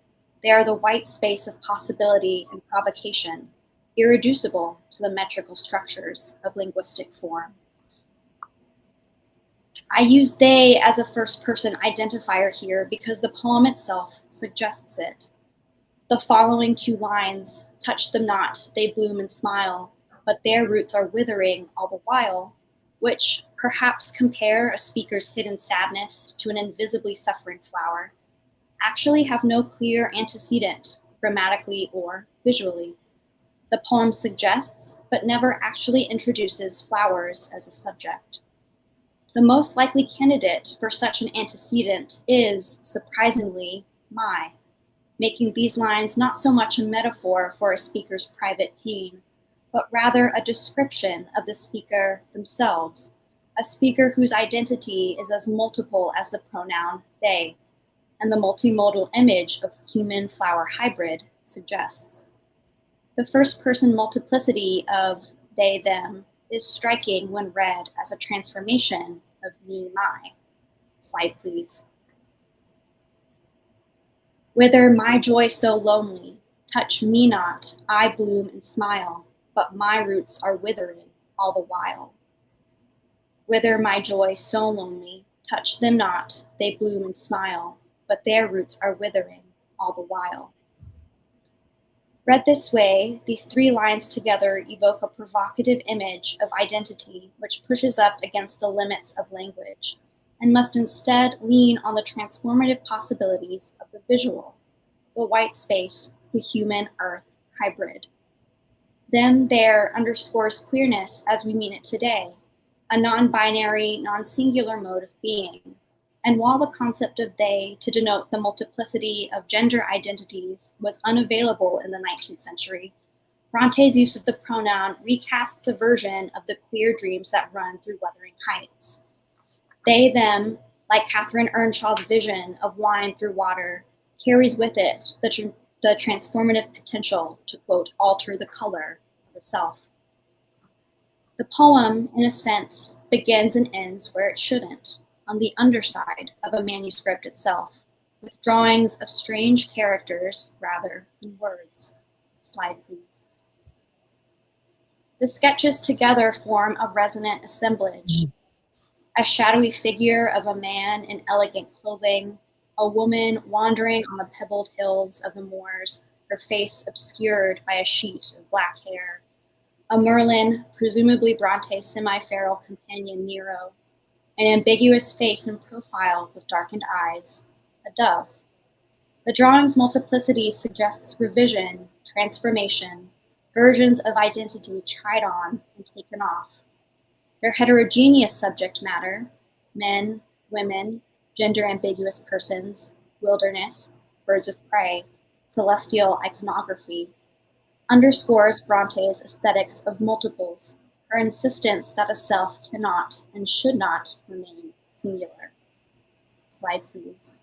They are the white space of possibility and provocation, irreducible to the metrical structures of linguistic form. I use they as a first-person identifier here because the poem itself suggests it. The following 2 lines, touch them not, they bloom and smile, but their roots are withering all the while, which perhaps compare a speaker's hidden sadness to an invisibly suffering flower, actually have no clear antecedent, grammatically or visually. The poem suggests, but never actually introduces flowers as a subject. The most likely candidate for such an antecedent is, surprisingly, my, making these lines not so much a metaphor for a speaker's private pain, but rather a description of the speaker themselves, a speaker whose identity is as multiple as the pronoun they, and the multimodal image of human flower hybrid suggests. The first-person multiplicity of they, them is striking when read as a transformation of me, my. Slide, please. Whether my joy so lonely, touch me not, I bloom and smile, but my roots are withering all the while. Whether my joy so lonely, touch them not, they bloom and smile, but their roots are withering all the while. Read this way, these 3 lines together evoke a provocative image of identity which pushes up against the limits of language and must instead lean on the transformative possibilities of the visual, the white space, the human-earth hybrid. Them there underscores queerness as we mean it today, a non-binary, non-singular mode of being. And while the concept of they to denote the multiplicity of gender identities was unavailable in the 19th century, Bronte's use of the pronoun recasts a version of the queer dreams that run through Wuthering Heights. They, them, like Catherine Earnshaw's vision of wine through water, carries with it the transformative potential to, quote, alter the color of the self. The poem, in a sense, begins and ends where it shouldn't, on the underside of a manuscript itself, with drawings of strange characters rather than words. Slide, please. The sketches together form a resonant assemblage. A shadowy figure of a man in elegant clothing, a woman wandering on the pebbled hills of the moors, her face obscured by a sheet of black hair, a Merlin, presumably Bronte's semi-feral companion Nero, an ambiguous face and profile with darkened eyes, a dove. The drawing's multiplicity suggests revision, transformation, versions of identity tried on and taken off. Their heterogeneous subject matter, men, women, gender-ambiguous persons, wilderness, birds of prey, celestial iconography, underscores Bronte's aesthetics of multiples, her insistence that a self cannot and should not remain singular. Slide, please.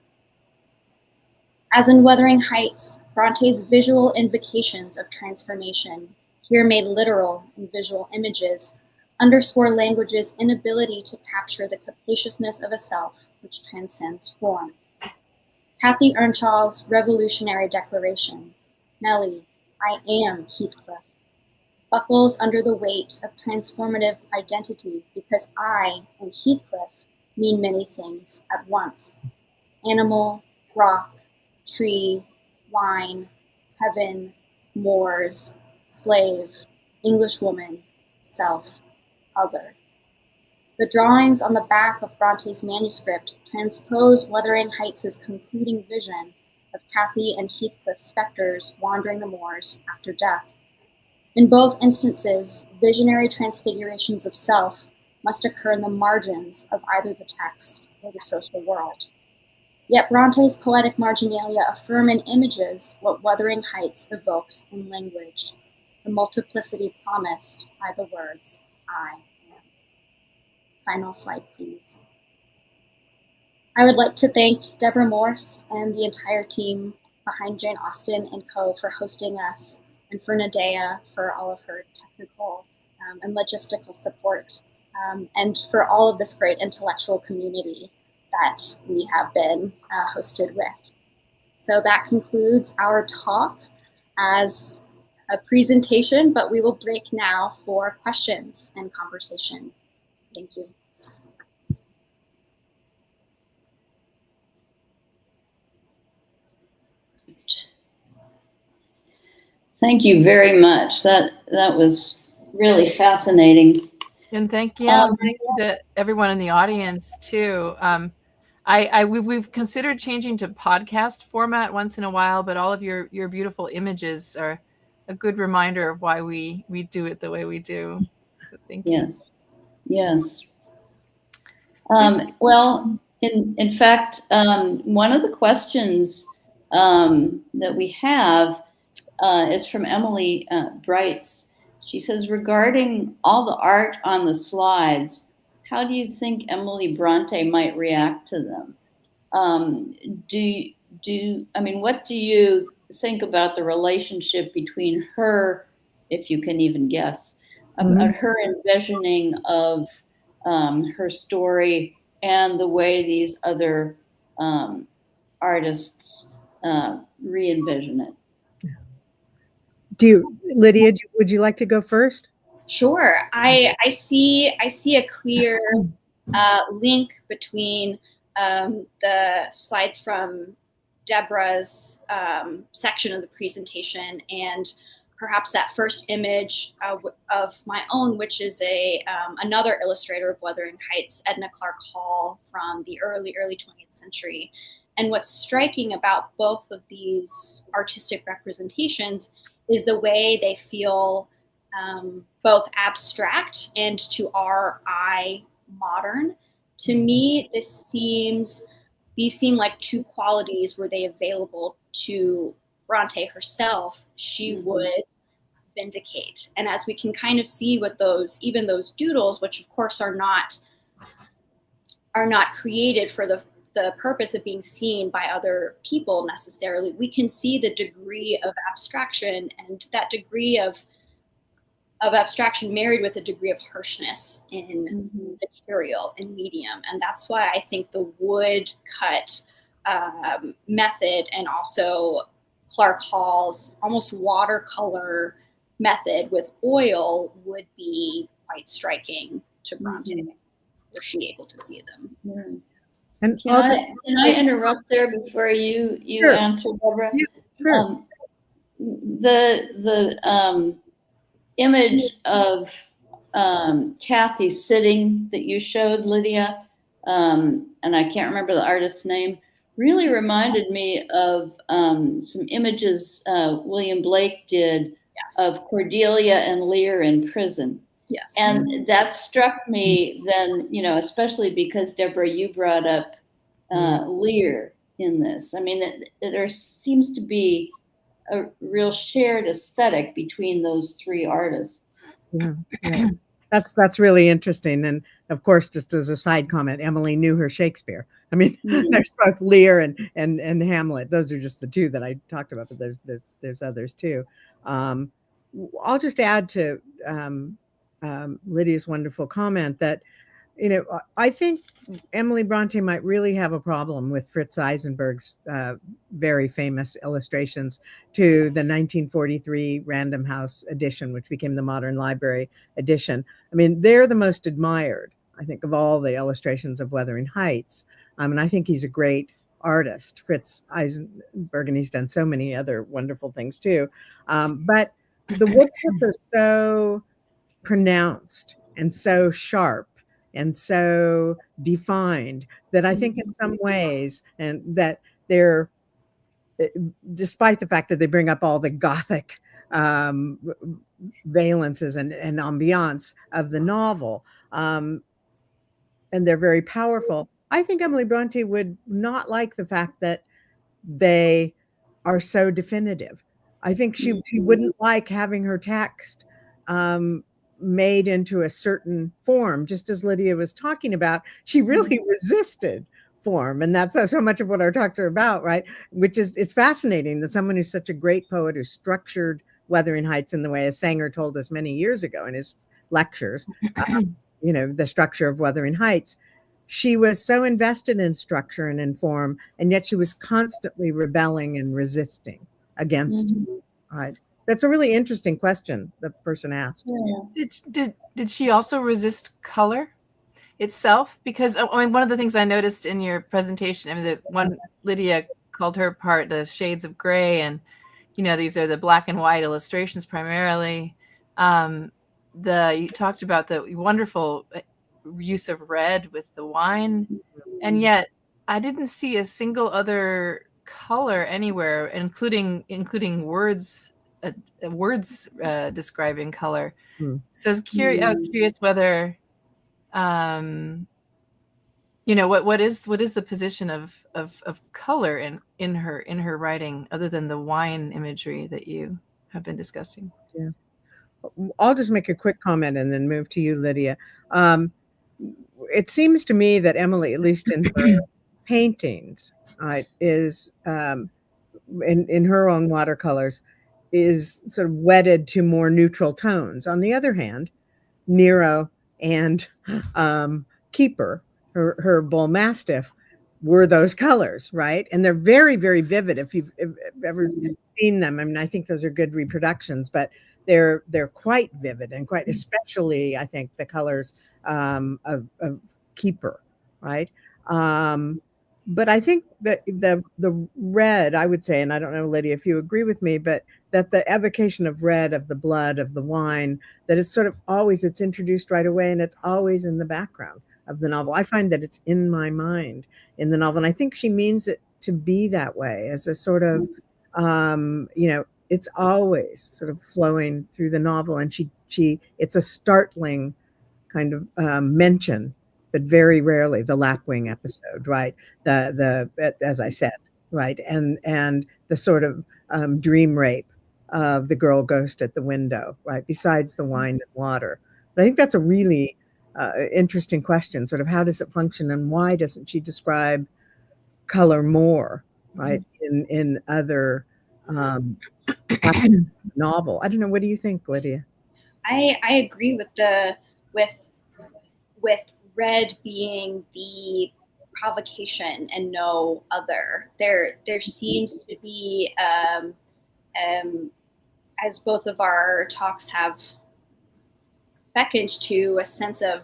As in Wuthering Heights, Bronte's visual invocations of transformation, here made literal in visual images, underscore language's inability to capture the capaciousness of a self which transcends form. Cathy Earnshaw's revolutionary declaration, Nelly, I am Heathcliff, buckles under the weight of transformative identity because I and Heathcliff mean many things at once. Animal, rock, tree, wine, heaven, moors, slave, Englishwoman, self, other. The drawings on the back of Bronte's manuscript transpose Wuthering Heights' concluding vision of Cathy and Heathcliff specters wandering the moors after death. In both instances, visionary transfigurations of self must occur in the margins of either the text or the social world. Yet Bronte's poetic marginalia affirm in images what Wuthering Heights evokes in language, the multiplicity promised by the words, I am. Final slide, please. I would like to thank Deborah Morse and the entire team behind Jane Austen & Co. for hosting us, and for Nadea for all of her technical and logistical support, and for all of this great intellectual community that we have been hosted with. So that concludes our talk as a presentation, but we will break now for questions and conversation. Thank you. Thank you very much. That was really fascinating. And thank you to everyone in the audience too. We've considered changing to podcast format once in a while, but all of your beautiful images are a good reminder of why we do it the way we do. So thank you. Yes. Well, in fact, one of the questions that we have is from Emily Brontë. She says, regarding all the art on the slides, how do you think Emily Brontë might react to them? What do you think about the relationship between her, if you can even guess, about her envisioning of her story and the way these other artists re-envision it? Lydia, would you like to go first? Sure. I see a clear link between the slides from Deborah's section of the presentation and perhaps that first image of my own, which is another illustrator of Wuthering Heights, Edna Clark Hall, from the early 20th century. And what's striking about both of these artistic representations is the way they feel both abstract and, to our eye, modern. To me, these seem like two qualities were they available to Bronte herself, she would vindicate. And as we can kind of see with even those doodles, which of course are not created for the purpose of being seen by other people necessarily, we can see the degree of abstraction, and that degree of abstraction married with a degree of harshness in material and medium. And that's why I think the wood cut method, and also Clark Hall's almost watercolor method with oil would be quite striking to Bronte. Were she able to see them? Mm. And Can I interrupt there before you Sure. answer, Deborah? Yeah, sure. The image of Cathy sitting that you showed, Lydia, and I can't remember the artist's name, really reminded me of some images William Blake did of Cordelia and Lear in prison. Yes. And that struck me then, especially because, Deborah, you brought up Lear in this. I mean, there seems to be a real shared aesthetic between those three artists. Yeah. That's really interesting. And of course, just as a side comment, Emily knew her Shakespeare. I mean, there's both Lear and Hamlet. Those are just the two that I talked about, but there's others too. I'll just add to Lydia's wonderful comment that, I think Emily Brontë might really have a problem with Fritz Eisenberg's very famous illustrations to the 1943 Random House edition, which became the Modern Library edition. I mean, they're the most admired, I think, of all the illustrations of Wuthering Heights. And I think he's a great artist, Fritz Eisenberg, and he's done so many other wonderful things too. But the woodcuts are so pronounced and so sharp and so defined that I think in some ways, and that they're, despite the fact that they bring up all the Gothic valences and ambiance of the novel, and they're very powerful, I think Emily Brontë would not like the fact that they are so definitive. I think she wouldn't like having her text made into a certain form, just as Lydia was talking about. She really resisted form, and that's so much of what our talks are about, right? Which is, it's fascinating that someone who's such a great poet, who structured Wuthering Heights in the way a Sanger told us many years ago in his lectures, the structure of Wuthering Heights, she was so invested in structure and in form, and yet she was constantly rebelling and resisting against it, right? That's a really interesting question the person asked. Yeah. Did she also resist color itself? Because I mean, one of the things I noticed in your presentation, I mean, the one Lydia called her part the shades of gray, and these are the black and white illustrations primarily. You talked about the wonderful use of red with the wine, and yet I didn't see a single other color anywhere, including words. Words describing color. So I was curious whether, what is the position of color in her writing, other than the wine imagery that you have been discussing. Yeah, I'll just make a quick comment and then move to you, Lydia. It seems to me that Emily, at least in her paintings, is in her own watercolors, is sort of wedded to more neutral tones. On the other hand, Nero and Keeper, her bull mastiff, were those colors, right? And they're very, very vivid. If you've ever seen them, I mean, I think those are good reproductions, but they're quite vivid, and quite, especially, I think, the colors of Keeper, right? But I think that the red, I would say, and I don't know, Lydia, if you agree with me, but that the evocation of red, of the blood, of the wine, that it's sort of always, it's introduced right away, and it's always in the background of the novel. I find that it's in my mind in the novel, and I think she means it to be that way, as a sort of, it's always sort of flowing through the novel, and it's a startling kind of mention, but very rarely the lapwing episode, right? The as I said, right, and the sort of dream rape of the girl ghost at the window, right? Besides the wine and water, but I think that's a really interesting question. Sort of, how does it function, and why doesn't she describe color more, right? In other novel. I don't know. What do you think, Lydia? I agree with with red being the provocation and no other. There seems to be as both of our talks have beckoned to, a sense of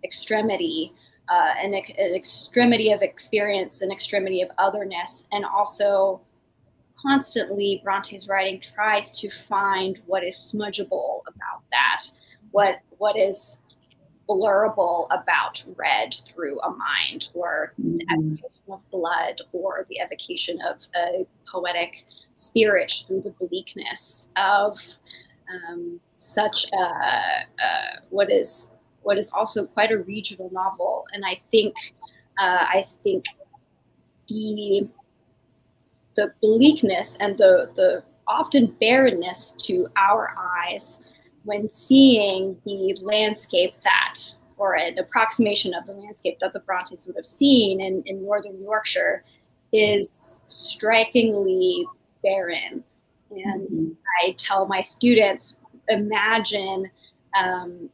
extremity, an extremity of experience, an extremity of otherness, and also constantly Bronte's writing tries to find what is smudgeable about that, what is blurrable about red through a mind, or the evocation of blood, or the evocation of a poetic spirit through the bleakness of such what is also quite a regional novel. And I think the bleakness and the often barrenness to our eyes when seeing the landscape that, or an approximation of the landscape that the Brontes would have seen in northern Yorkshire, is strikingly barren. And I tell my students, imagine an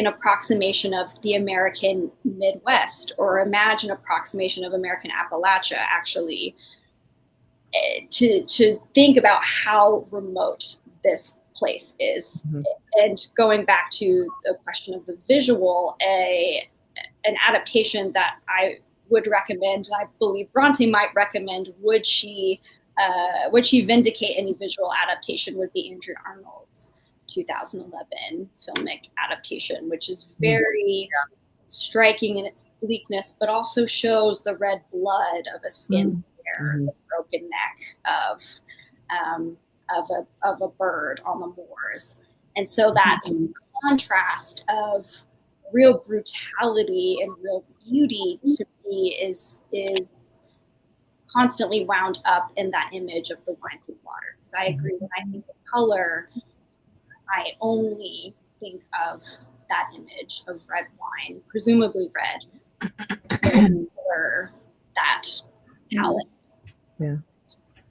approximation of the American Midwest, or imagine approximation of American Appalachia, actually, to think about how remote this place is. And going back to the question of the visual, an adaptation that I would recommend, and I believe Bronte might recommend, would she vindicate any visual adaptation, would be Andrew Arnold's 2011 filmic adaptation, which is very striking in its bleakness, but also shows the red blood of a skinned bear, the broken neck of a bird on the moors. And so that contrast of real brutality and real beauty, to me, is constantly wound up in that image of the wine through water. Because I agree, when I think of color, I only think of that image of red wine, presumably red, for that palette. Yeah.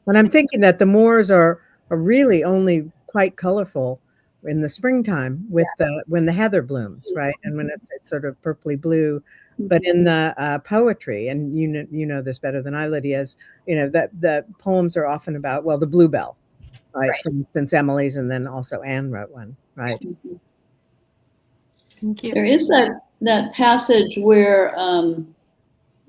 When I'm thinking that the moors are really only quite colorful in the springtime with when the heather blooms, right? And when it's sort of purpley blue. But in the poetry, and you know this better than I, Lydia, is, that the poems are often about, well, the bluebell, right? For instance, Emily's, and then also Anne wrote one, right? Thank you. There is that passage where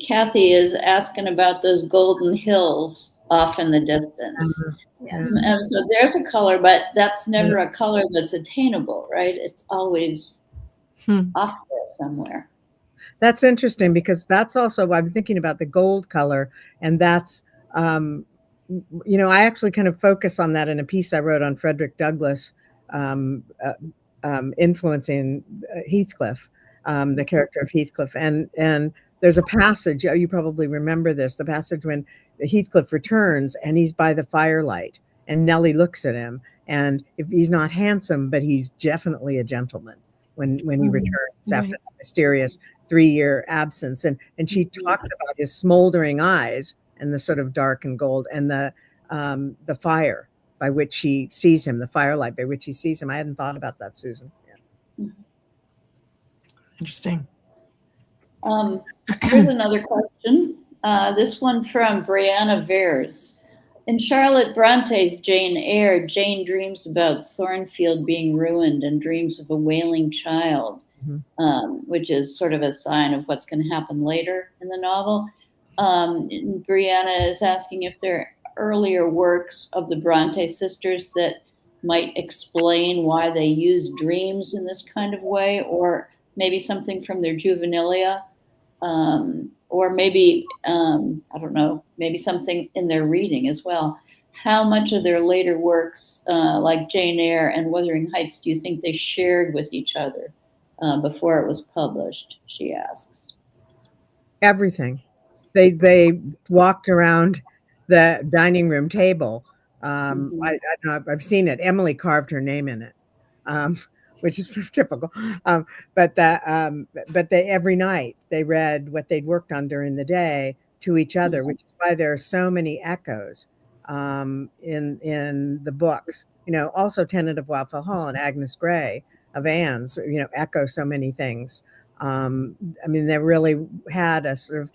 Cathy is asking about those golden hills off in the distance. And so there's a color, but that's never a color that's attainable, right? It's always off there somewhere. That's interesting, because that's also, I'm thinking about the gold color, and that's, I actually kind of focus on that in a piece I wrote on Frederick Douglass influencing Heathcliff, the character of Heathcliff. And there's a passage, you probably remember this, the passage when Heathcliff returns and he's by the firelight, and Nelly looks at him, and if he's not handsome, but he's definitely a gentleman when he returns after that mysterious 3-year absence. And she talks about his smoldering eyes and the sort of dark and gold, and the fire by which she sees him, the firelight by which he sees him. I hadn't thought about that, Susan. Interesting. Here's another question. This one from Brianna Veres. In Charlotte Bronte's Jane Eyre, Jane dreams about Thornfield being ruined and dreams of a wailing child, which is sort of a sign of what's going to happen later in the novel. Brianna is asking if there are earlier works of the Bronte sisters that might explain why they use dreams in this kind of way, or maybe something from their juvenilia, or maybe, I don't know, maybe something in their reading as well. How much of their later works, like Jane Eyre and Wuthering Heights, do you think they shared with each other before it was published, she asks. Everything. They walked around the dining room table. I don't know, I've seen it. Emily carved her name in it, which is sort of typical. But they, every night they read what they'd worked on during the day to each other, which is why there are so many echoes in the books. Also Tenant of Wildfell Hall and Agnes Grey of Anne's, echo so many things. They really had a sort of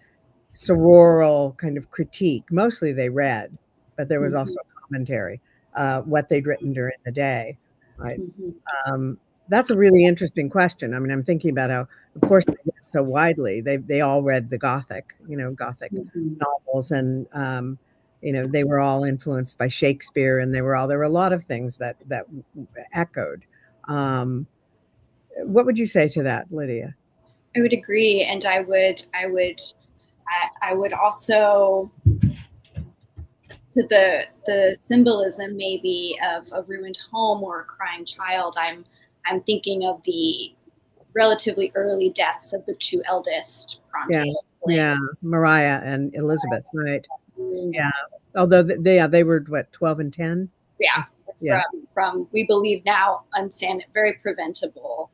sororal kind of critique. Mostly they read, but there was also a commentary what they'd written during the day, right? Mm-hmm. That's a really interesting question. I mean, I'm thinking about how, of course, they read so widely. They all read the Gothic, Gothic novels, and they were all influenced by Shakespeare, and there were a lot of things that echoed. What would you say to that, Lydia? I would agree, and I would also, to the symbolism maybe of a ruined home or a crying child, I'm thinking of the relatively early deaths of the two eldest Brontes. Yeah, Maria and Elizabeth, right? Yeah, although they were what, 12 and 10? Yeah. From we believe now very preventable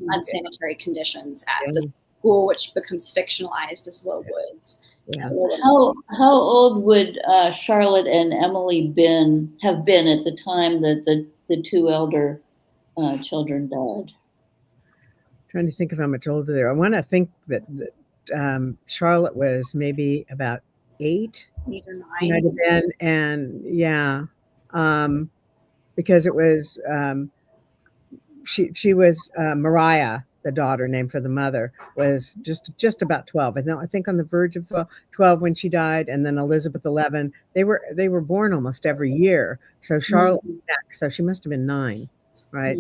unsanitary conditions at the school, which becomes fictionalized as Lowwoods. Yeah. How old would Charlotte and Emily have been at the time that the two elder children died? Trying to think of how much older they are. I want to think that Charlotte was maybe about 8 or 9. Might have been, and because it was she was Maria, the daughter named for the mother, was just about 12. I think on the verge of 12 when she died, and then Elizabeth 11. They were born almost every year. So Charlotte was next, so she must have been 9, right?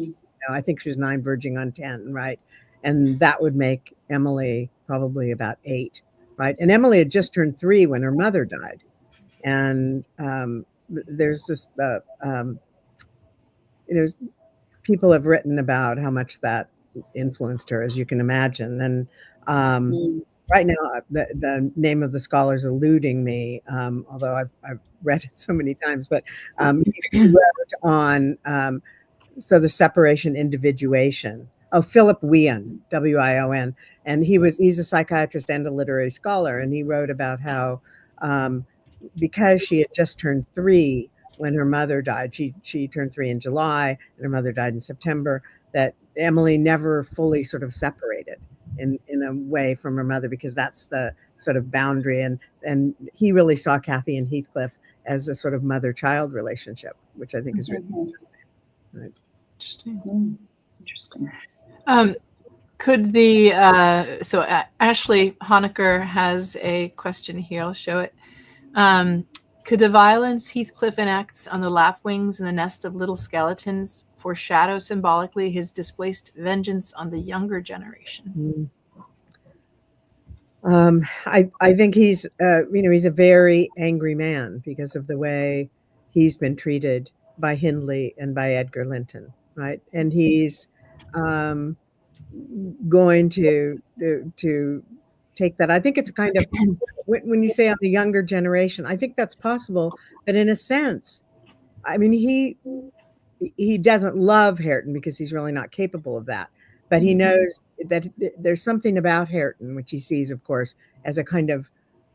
I think she was 9, verging on 10, right? And that would make Emily probably about 8, right? And Emily had just turned 3 when her mother died. And there's this, people have written about how much that influenced her, as you can imagine. And right now, the name of the scholar is eluding me, although I've read it so many times. But he wrote on so the separation individuation. Oh, Philip Wion, Wion, and he's a psychiatrist and a literary scholar, and he wrote about how because she had just turned 3 when her mother died, she turned 3 in July, and her mother died in September, that Emily never fully sort of separated in a way from her mother, because that's the sort of boundary, and he really saw Cathy and Heathcliff as a sort of mother-child relationship, which I think is really interesting. Right. Interesting. Could so Ashley Honecker has a question here. I'll show it. Could the violence Heathcliff enacts on the lapwings and the nest of little skeletons foreshadow symbolically his displaced vengeance on the younger generation? I think he's he's a very angry man because of the way he's been treated by Hindley and by Edgar Linton, right? And he's going to take that. I think it's kind of, when you say on the younger generation, I think that's possible, but in a sense, I mean, he doesn't love Hareton because he's really not capable of that, but he knows that there's something about Hareton, which he sees, of course, as a kind of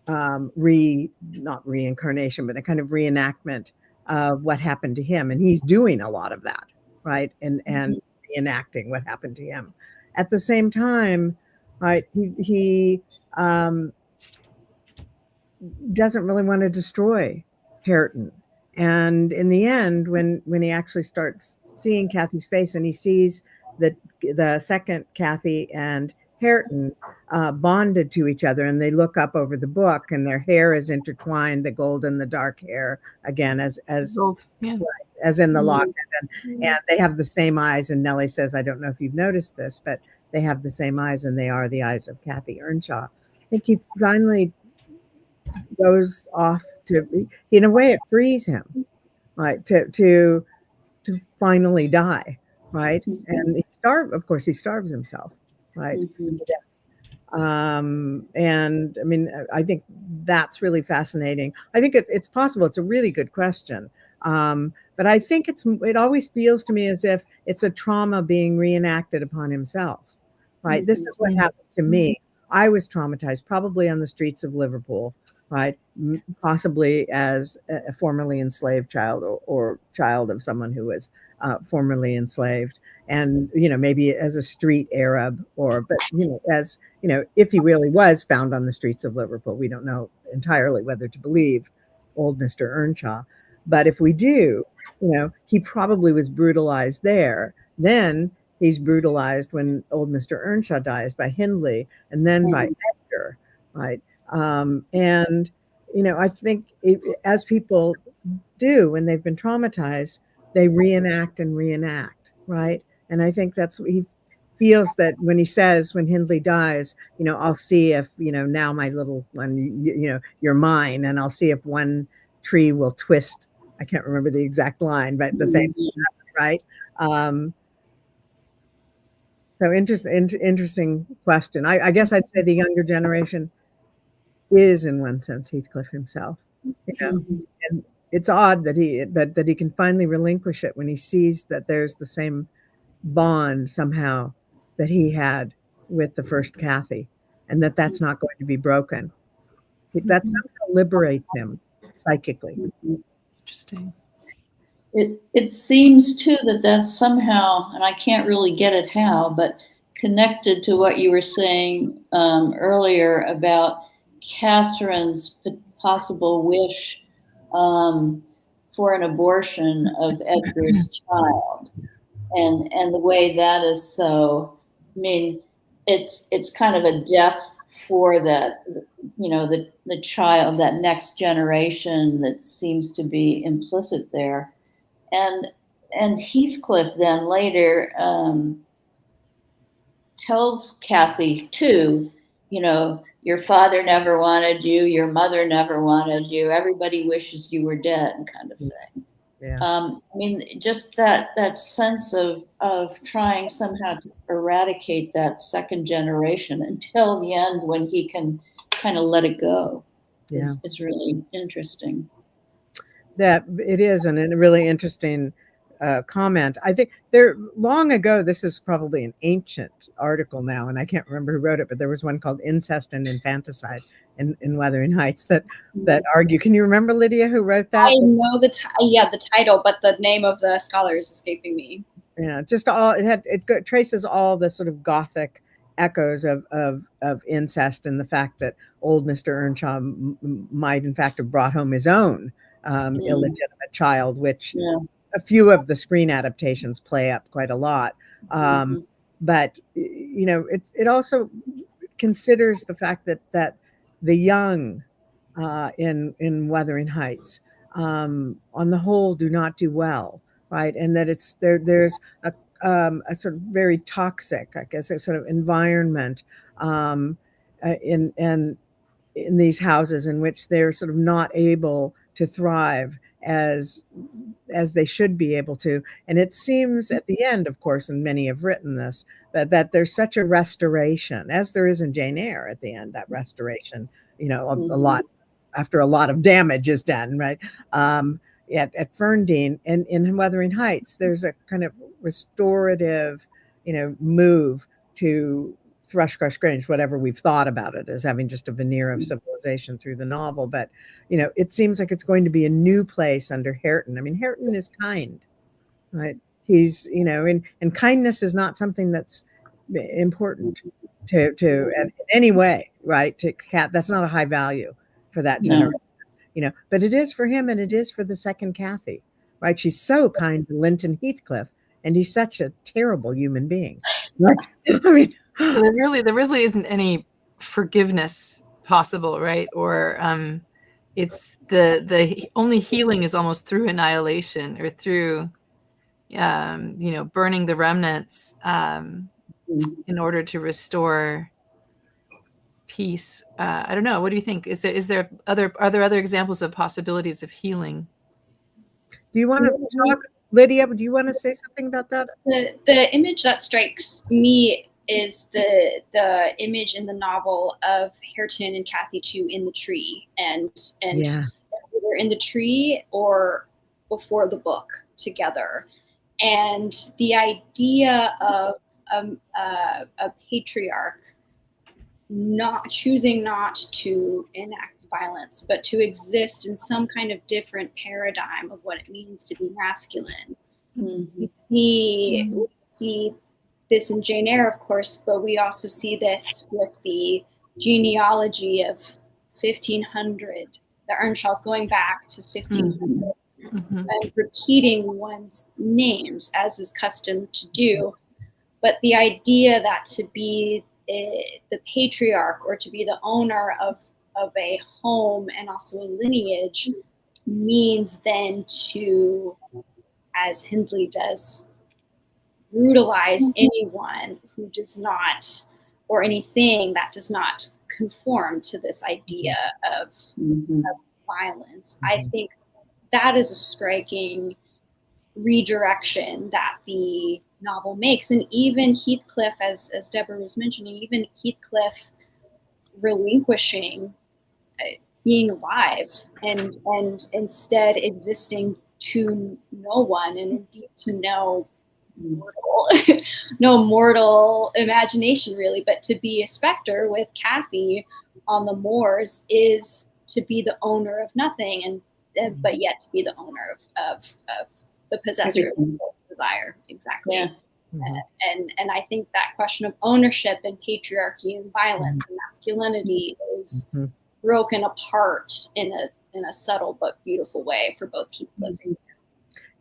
not reincarnation, but a kind of reenactment of what happened to him, and he's doing a lot of that, right? And reenacting what happened to him. At the same time, right, he doesn't really want to destroy Hareton. And in the end, when he actually starts seeing Cathy's face, and he sees that the second Cathy and Hareton bonded to each other, and they look up over the book, and their hair is intertwined, the gold and the dark hair, again, as Gold, yeah. as in the locket, and they have the same eyes. And Nelly says, I don't know if you've noticed this, but they have the same eyes, and they are the eyes of Cathy Earnshaw. I think he finally goes off to, in a way, it frees him, right, to finally die, right? And he starves himself, right? And I mean, I think that's really fascinating. I think it's possible. It's a really good question. But I think it always feels to me as if it's a trauma being reenacted upon himself, right? This is what happened to me. I was traumatized, probably on the streets of Liverpool, right? Possibly as a formerly enslaved child, or child of someone who was formerly enslaved, and maybe as a street Arab, but as if he really was found on the streets of Liverpool. We don't know entirely whether to believe old Mr. Earnshaw, But if we do, he probably was brutalized there. Then he's brutalized when old Mr. Earnshaw dies by Hindley, and then by Edgar, right? And I think as people do when they've been traumatized, they reenact, right? And I think that's what he feels, that when he says, when Hindley dies, I'll see if, now my little one, you're mine, and I'll see if one tree will twist. I can't remember the exact line, but the same, right? So interesting question. I guess I'd say the younger generation is, in one sense, Heathcliff himself. And it's odd that he can finally relinquish it when he sees that there's the same bond somehow that he had with the first Cathy, and that's not going to be broken. That somehow liberates him psychically. Interesting. It seems too that that's somehow, and I can't really get it how, but connected to what you were saying earlier about Catherine's possible wish for an abortion of Edgar's child, and the way that is so. I mean, it's kind of a death for that, the child, that next generation that seems to be implicit there. And Heathcliff then later tells Cathy too, your father never wanted you, your mother never wanted you, everybody wishes you were dead, kind of thing. Yeah. I mean, just that sense of trying somehow to eradicate that second generation until the end, when he can kind of let it go. Yeah, it's really interesting. That it is, and a really interesting comment. I think long ago, this is probably an ancient article now, and I can't remember who wrote it, but there was one called Incest and Infanticide in Wuthering Heights that argue. Can you remember, Lydia, who wrote that? I know the title, but the name of the scholar is escaping me. Yeah, just traces all the sort of Gothic echoes of incest, and the fact that old Mr. Earnshaw might in fact have brought home his own illegitimate child, which a few of the screen adaptations play up quite a lot. But it also considers the fact that the young in Wuthering Heights, on the whole, do not do well, right? And that there's a sort of very toxic, I guess, a sort of environment in these houses in which they're sort of not able to thrive as they should be able to. And it seems at the end, of course, and many have written this, that there's such a restoration, as there is in Jane Eyre at the end, that restoration, a lot after a lot of damage is done, right? At Ferndean and in Wuthering Heights, there's a kind of restorative, move to Thrushcross Grange, whatever we've thought about it as having just a veneer of civilization through the novel. But, it seems like it's going to be a new place under Hareton. I mean, Hareton is kind, right? He's, and kindness is not something that's important to in any way, right? To Cat, that's not a high value for that generation, but it is for him, and it is for the second Cathy, right? She's so kind to Linton Heathcliff, and he's such a terrible human being. Right? I mean, so there really isn't any forgiveness possible, right? Or it's the only healing is almost through annihilation, or through burning the remnants in order to restore peace. I don't know. What do you think? Are there other examples of possibilities of healing? Do you want to talk, Lydia? Do you want to say something about that? The image that strikes me is the image in the novel of Hareton and Cathy 2 in the tree, and either in the tree or before the book together, and the idea of a patriarch choosing not to enact violence, but to exist in some kind of different paradigm of what it means to be masculine. We see this in Jane Eyre, of course, but we also see this with the genealogy of 1500. The Earnshaws going back to 1500 and repeating one's names, as is custom to do. But the idea that to be the patriarch or to be the owner of a home and also a lineage means then to, as Hindley does, brutalize anyone who does not, or anything that does not conform to this idea of violence. I think that is a striking redirection that the novel makes. And even Heathcliff, as Deborah was mentioning, even Heathcliff relinquishing being alive and instead existing to no one, and indeed to no mortal imagination really, but to be a specter with Cathy on the moors is to be the owner of nothing, and but yet to be the owner of the possessor of desire. Exactly. Yeah. And I think that question of ownership and patriarchy and violence and masculinity is broken apart in a subtle but beautiful way for both Heathcliff and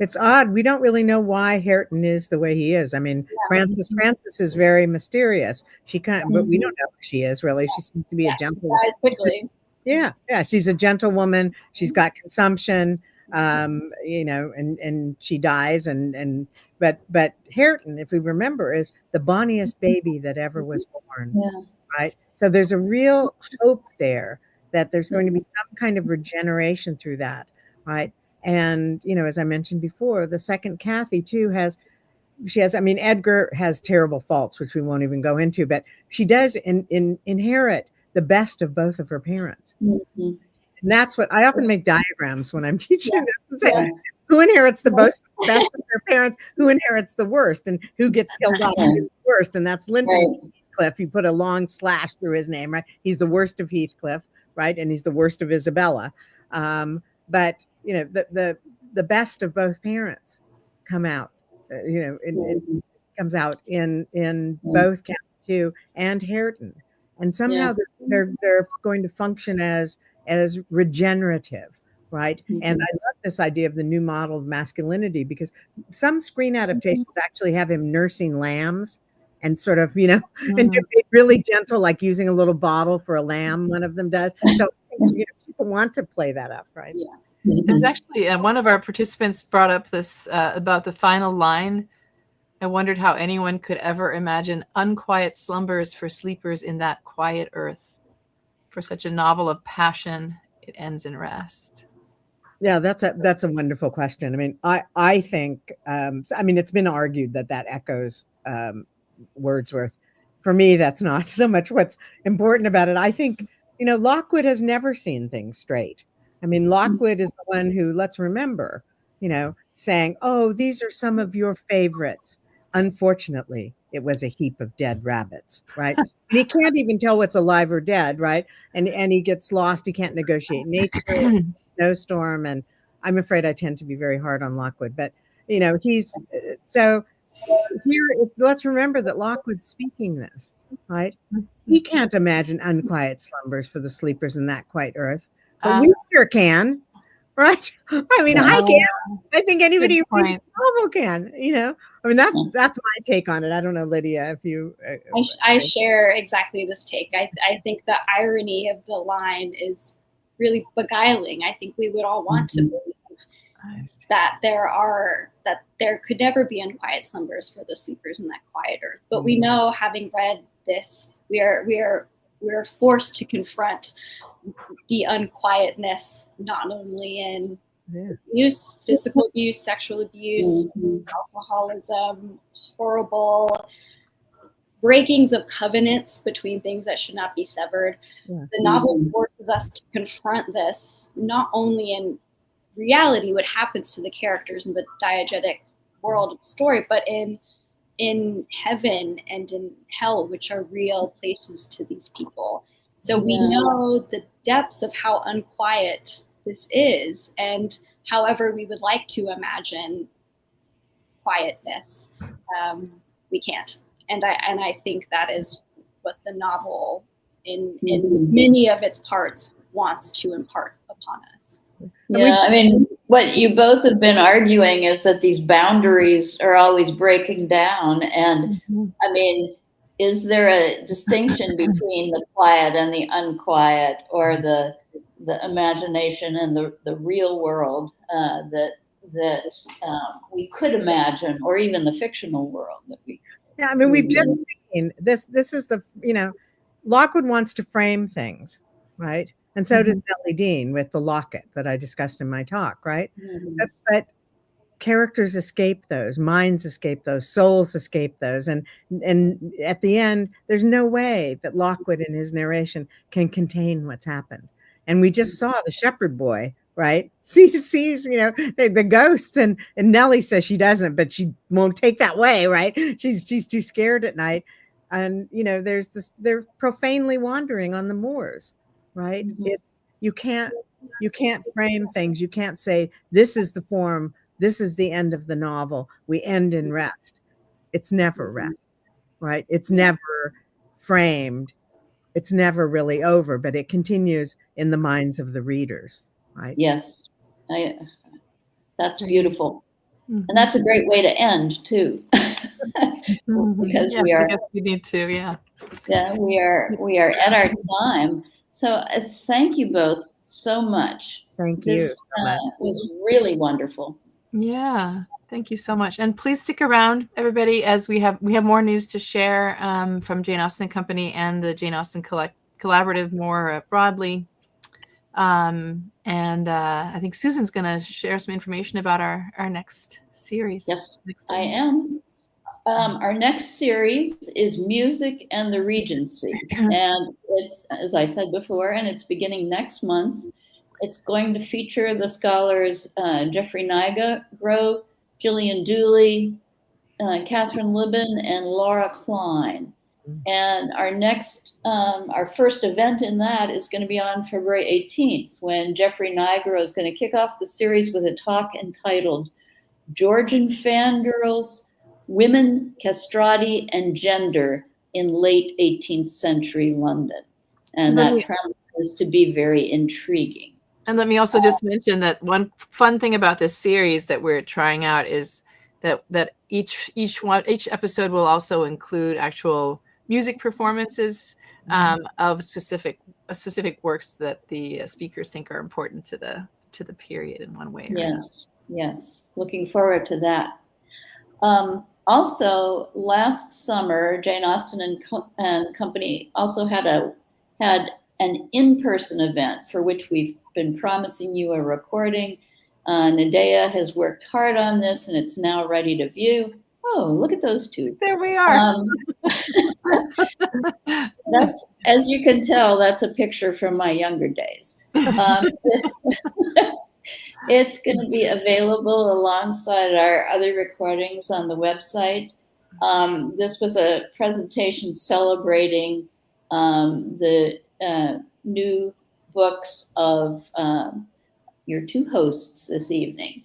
It's odd. We don't really know why Hareton is the way he is. I mean, Frances is very mysterious. She but we don't know who she is really. She seems to be a gentlewoman. quickly. Yeah, she's a gentlewoman. She's got consumption, and she dies. But Hareton, if we remember, is the bonniest baby that ever was born. Yeah. Right. So there's a real hope there that there's going to be some kind of regeneration through that. Right. And, as I mentioned before, the second Cathy too Edgar has terrible faults, which we won't even go into, but she does inherit the best of both of her parents. And that's what I often make diagrams when I'm teaching this and say, who inherits the best of their parents, who inherits the worst, and who gets killed off the worst. And that's Linton Heathcliff. You put a long slash through his name, right? He's the worst of Heathcliff, right? And he's the worst of Isabella. But the best of both parents come out. It comes out in both Cathy too and Hareton, and somehow they're going to function as regenerative, right? And I love this idea of the new model of masculinity, because some screen adaptations actually have him nursing lambs and sort of and really gentle, like using a little bottle for a lamb. One of them does. So people want to play that up, right? Yeah. There's actually one of our participants brought up this about the final line. I wondered how anyone could ever imagine unquiet slumbers for sleepers in that quiet earth. For such a novel of passion, it ends in rest. Yeah, that's a wonderful question. I mean, I think it's been argued that echoes Wordsworth. For me, that's not so much what's important about it. I think Lockwood has never seen things straight. I mean, Lockwood is the one who, let's remember, saying, "Oh, these are some of your favorites." Unfortunately, it was a heap of dead rabbits, right? And he can't even tell what's alive or dead, right? And he gets lost. He can't negotiate nature, snowstorm, and I'm afraid I tend to be very hard on Lockwood, but he's so here. Let's remember that Lockwood's speaking this, right? He can't imagine unquiet slumbers for the sleepers in that quiet earth. But we sure can, right? I mean, I can. I think anybody who reads the novel can. I mean, that's my take on it. I don't know, Lydia, if you. I share exactly this take. I think the irony of the line is really beguiling. I think we would all want to believe that there could never be unquiet slumbers for the sleepers in that quiet earth. But we know, having read this, we are forced to confront the unquietness, not only in abuse, physical abuse, sexual abuse, alcoholism, horrible breakings of covenants between things that should not be severed. The novel forces us to confront this, not only in reality, what happens to the characters in the diegetic world of the story, but in heaven and in hell, which are real places to these people. So we know the depths of how unquiet this is, and however we would like to imagine quietness, we can't. And I think that is what the novel, in many of its parts, wants to impart upon us. Yeah, I mean, what you both have been arguing is that these boundaries are always breaking down. And I mean, is there a distinction between the quiet and the unquiet, or the imagination and the real world that we could imagine, or even the fictional world that we? Yeah, I mean, we've just seen this. This is the, Lockwood wants to frame things, right? And so does Nelly Dean with the locket that I discussed in my talk, right? But characters escape those, minds escape those, souls escape those, and at the end, there's no way that Lockwood in his narration can contain what's happened. And we just saw the shepherd boy, right? Sees the ghosts, and Nelly says she doesn't, but she won't take that way, right? She's too scared at night, and there's this, they're profanely wandering on the moors, right? It's you can't frame things. You can't say this is the form. This is the end of the novel. We end in rest. It's never rest, right? It's never framed. It's never really over, but it continues in the minds of the readers, right? Yes, that's beautiful. And that's a great way to end too. Because we need to, yeah, we are at our time. So thank you both so much. Thank you. This was really wonderful. Yeah, thank you so much. And please stick around, everybody, as we have more news to share from Jane Austen and Company and the Jane Austen Collaborative more broadly. And I think Susan's going to share some information about our next series. Yes, I am. Our next series is Music and the Regency. And it's, as I said before, and it's beginning next month. It's going to feature the scholars Jeffrey Nigro, Gillian Dooley, Catherine Libin, and Laura Klein. And our first event in that is going to be on February 18th, when Jeffrey Nigro is going to kick off the series with a talk entitled Georgian Fangirls, Women, Castrati, and Gender in Late 18th Century London. And that promises to be very intriguing. And let me also just mention that one fun thing about this series that we're trying out is that each episode will also include actual music performances of specific works that the speakers think are important to the period in one way or another. Yes. Looking forward to that. Also, last summer, Jane Austen and Company also had an in-person event for which we've been promising you a recording. Nadea has worked hard on this, and it's now ready to view. Oh, look at those two. There we are. That's, as you can tell, that's a picture from my younger days. It's going to be available alongside our other recordings on the website. This was a presentation celebrating the new books of your two hosts this evening.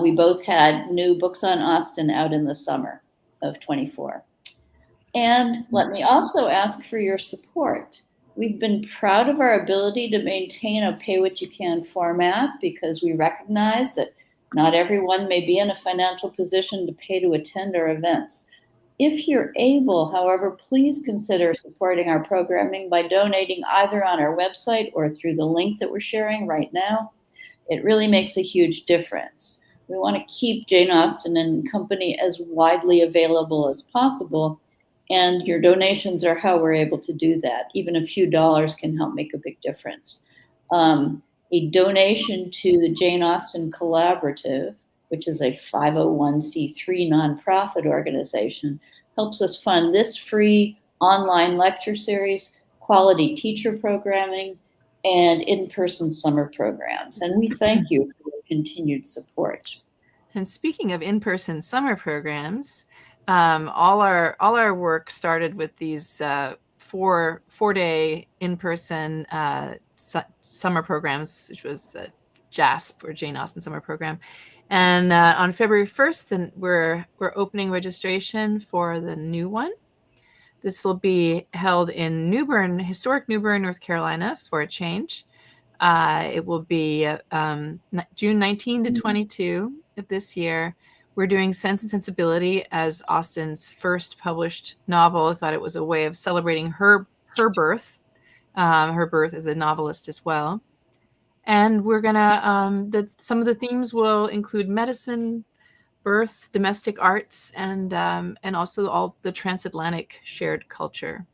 We both had new books on Austen out in the summer of 24. And let me also ask for your support. We've been proud of our ability to maintain a pay-what-you-can format because we recognize that not everyone may be in a financial position to pay to attend our events. If you're able, however, please consider supporting our programming by donating either on our website or through the link that we're sharing right now. It really makes a huge difference. We want to keep Jane Austen and Company as widely available as possible, and your donations are how we're able to do that. Even a few dollars can help make a big difference. A donation to the Jane Austen Collaborative, which is a 501c3 nonprofit organization, helps us fund this free online lecture series, quality teacher programming, and in-person summer programs. And we thank you for your continued support. And speaking of in-person summer programs, all our work started with these four-day in-person summer programs, which was JASP, or Jane Austen Summer Program. And on February 1st, then we're opening registration for the new one. This will be held in historic Newbern, North Carolina, for a change. It will be June 19 to 22 of this year. We're doing Sense and Sensibility as Austen's first published novel. I thought it was a way of celebrating her birth as a novelist as well. And we're gonna some of the themes will include medicine, birth, domestic arts, and also all the transatlantic shared culture.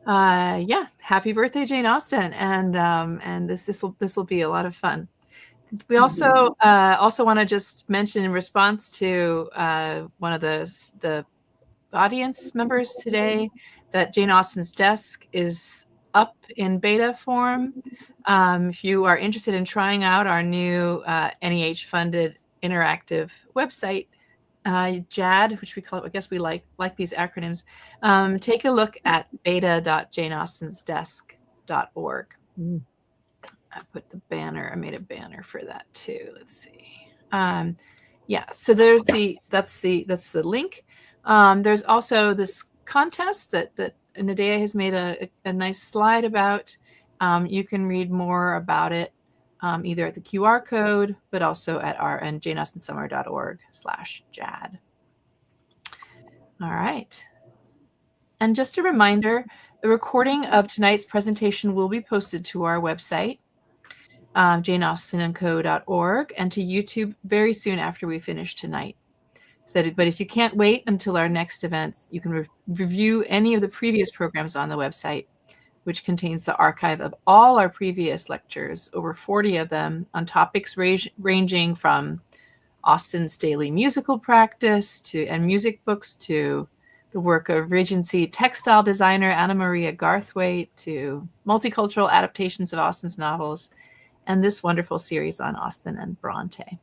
Yeah, happy birthday, Jane Austen, and this will be a lot of fun. We also want to just mention in response to one of the audience members today that Jane Austen's desk is up in beta form. If you are interested in trying out our new NEH-funded interactive website, JAD, which we call it, I guess we like these acronyms, take a look at beta.janeaustensdesk.org. I put the banner, I made a banner for that too. Let's see. Yeah, so that's the link. There's also this contest that Nadea has made a nice slide about. You can read more about it either at the QR code, but also at janeaustensummer.org/JAD. All right. And just a reminder, the recording of tonight's presentation will be posted to our website, janeaustenandco.org, and to YouTube very soon after we finish tonight. But if you can't wait until our next events, you can review any of the previous programs on the website, which contains the archive of all our previous lectures, over 40 of them, on topics ranging from Austen's daily musical practice and music books to the work of Regency textile designer Anna Maria Garthwaite, to multicultural adaptations of Austen's novels, and this wonderful series on Austen and Bronte.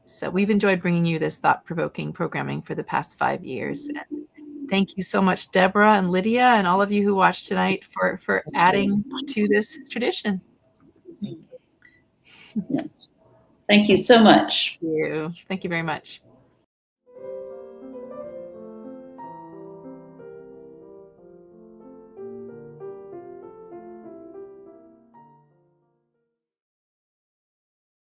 So we've enjoyed bringing you this thought-provoking programming for the past 5 years. And thank you so much, Deborah and Lydia, and all of you who watched tonight for adding to this tradition. Yes. Thank you so much. Thank you. Thank you very much.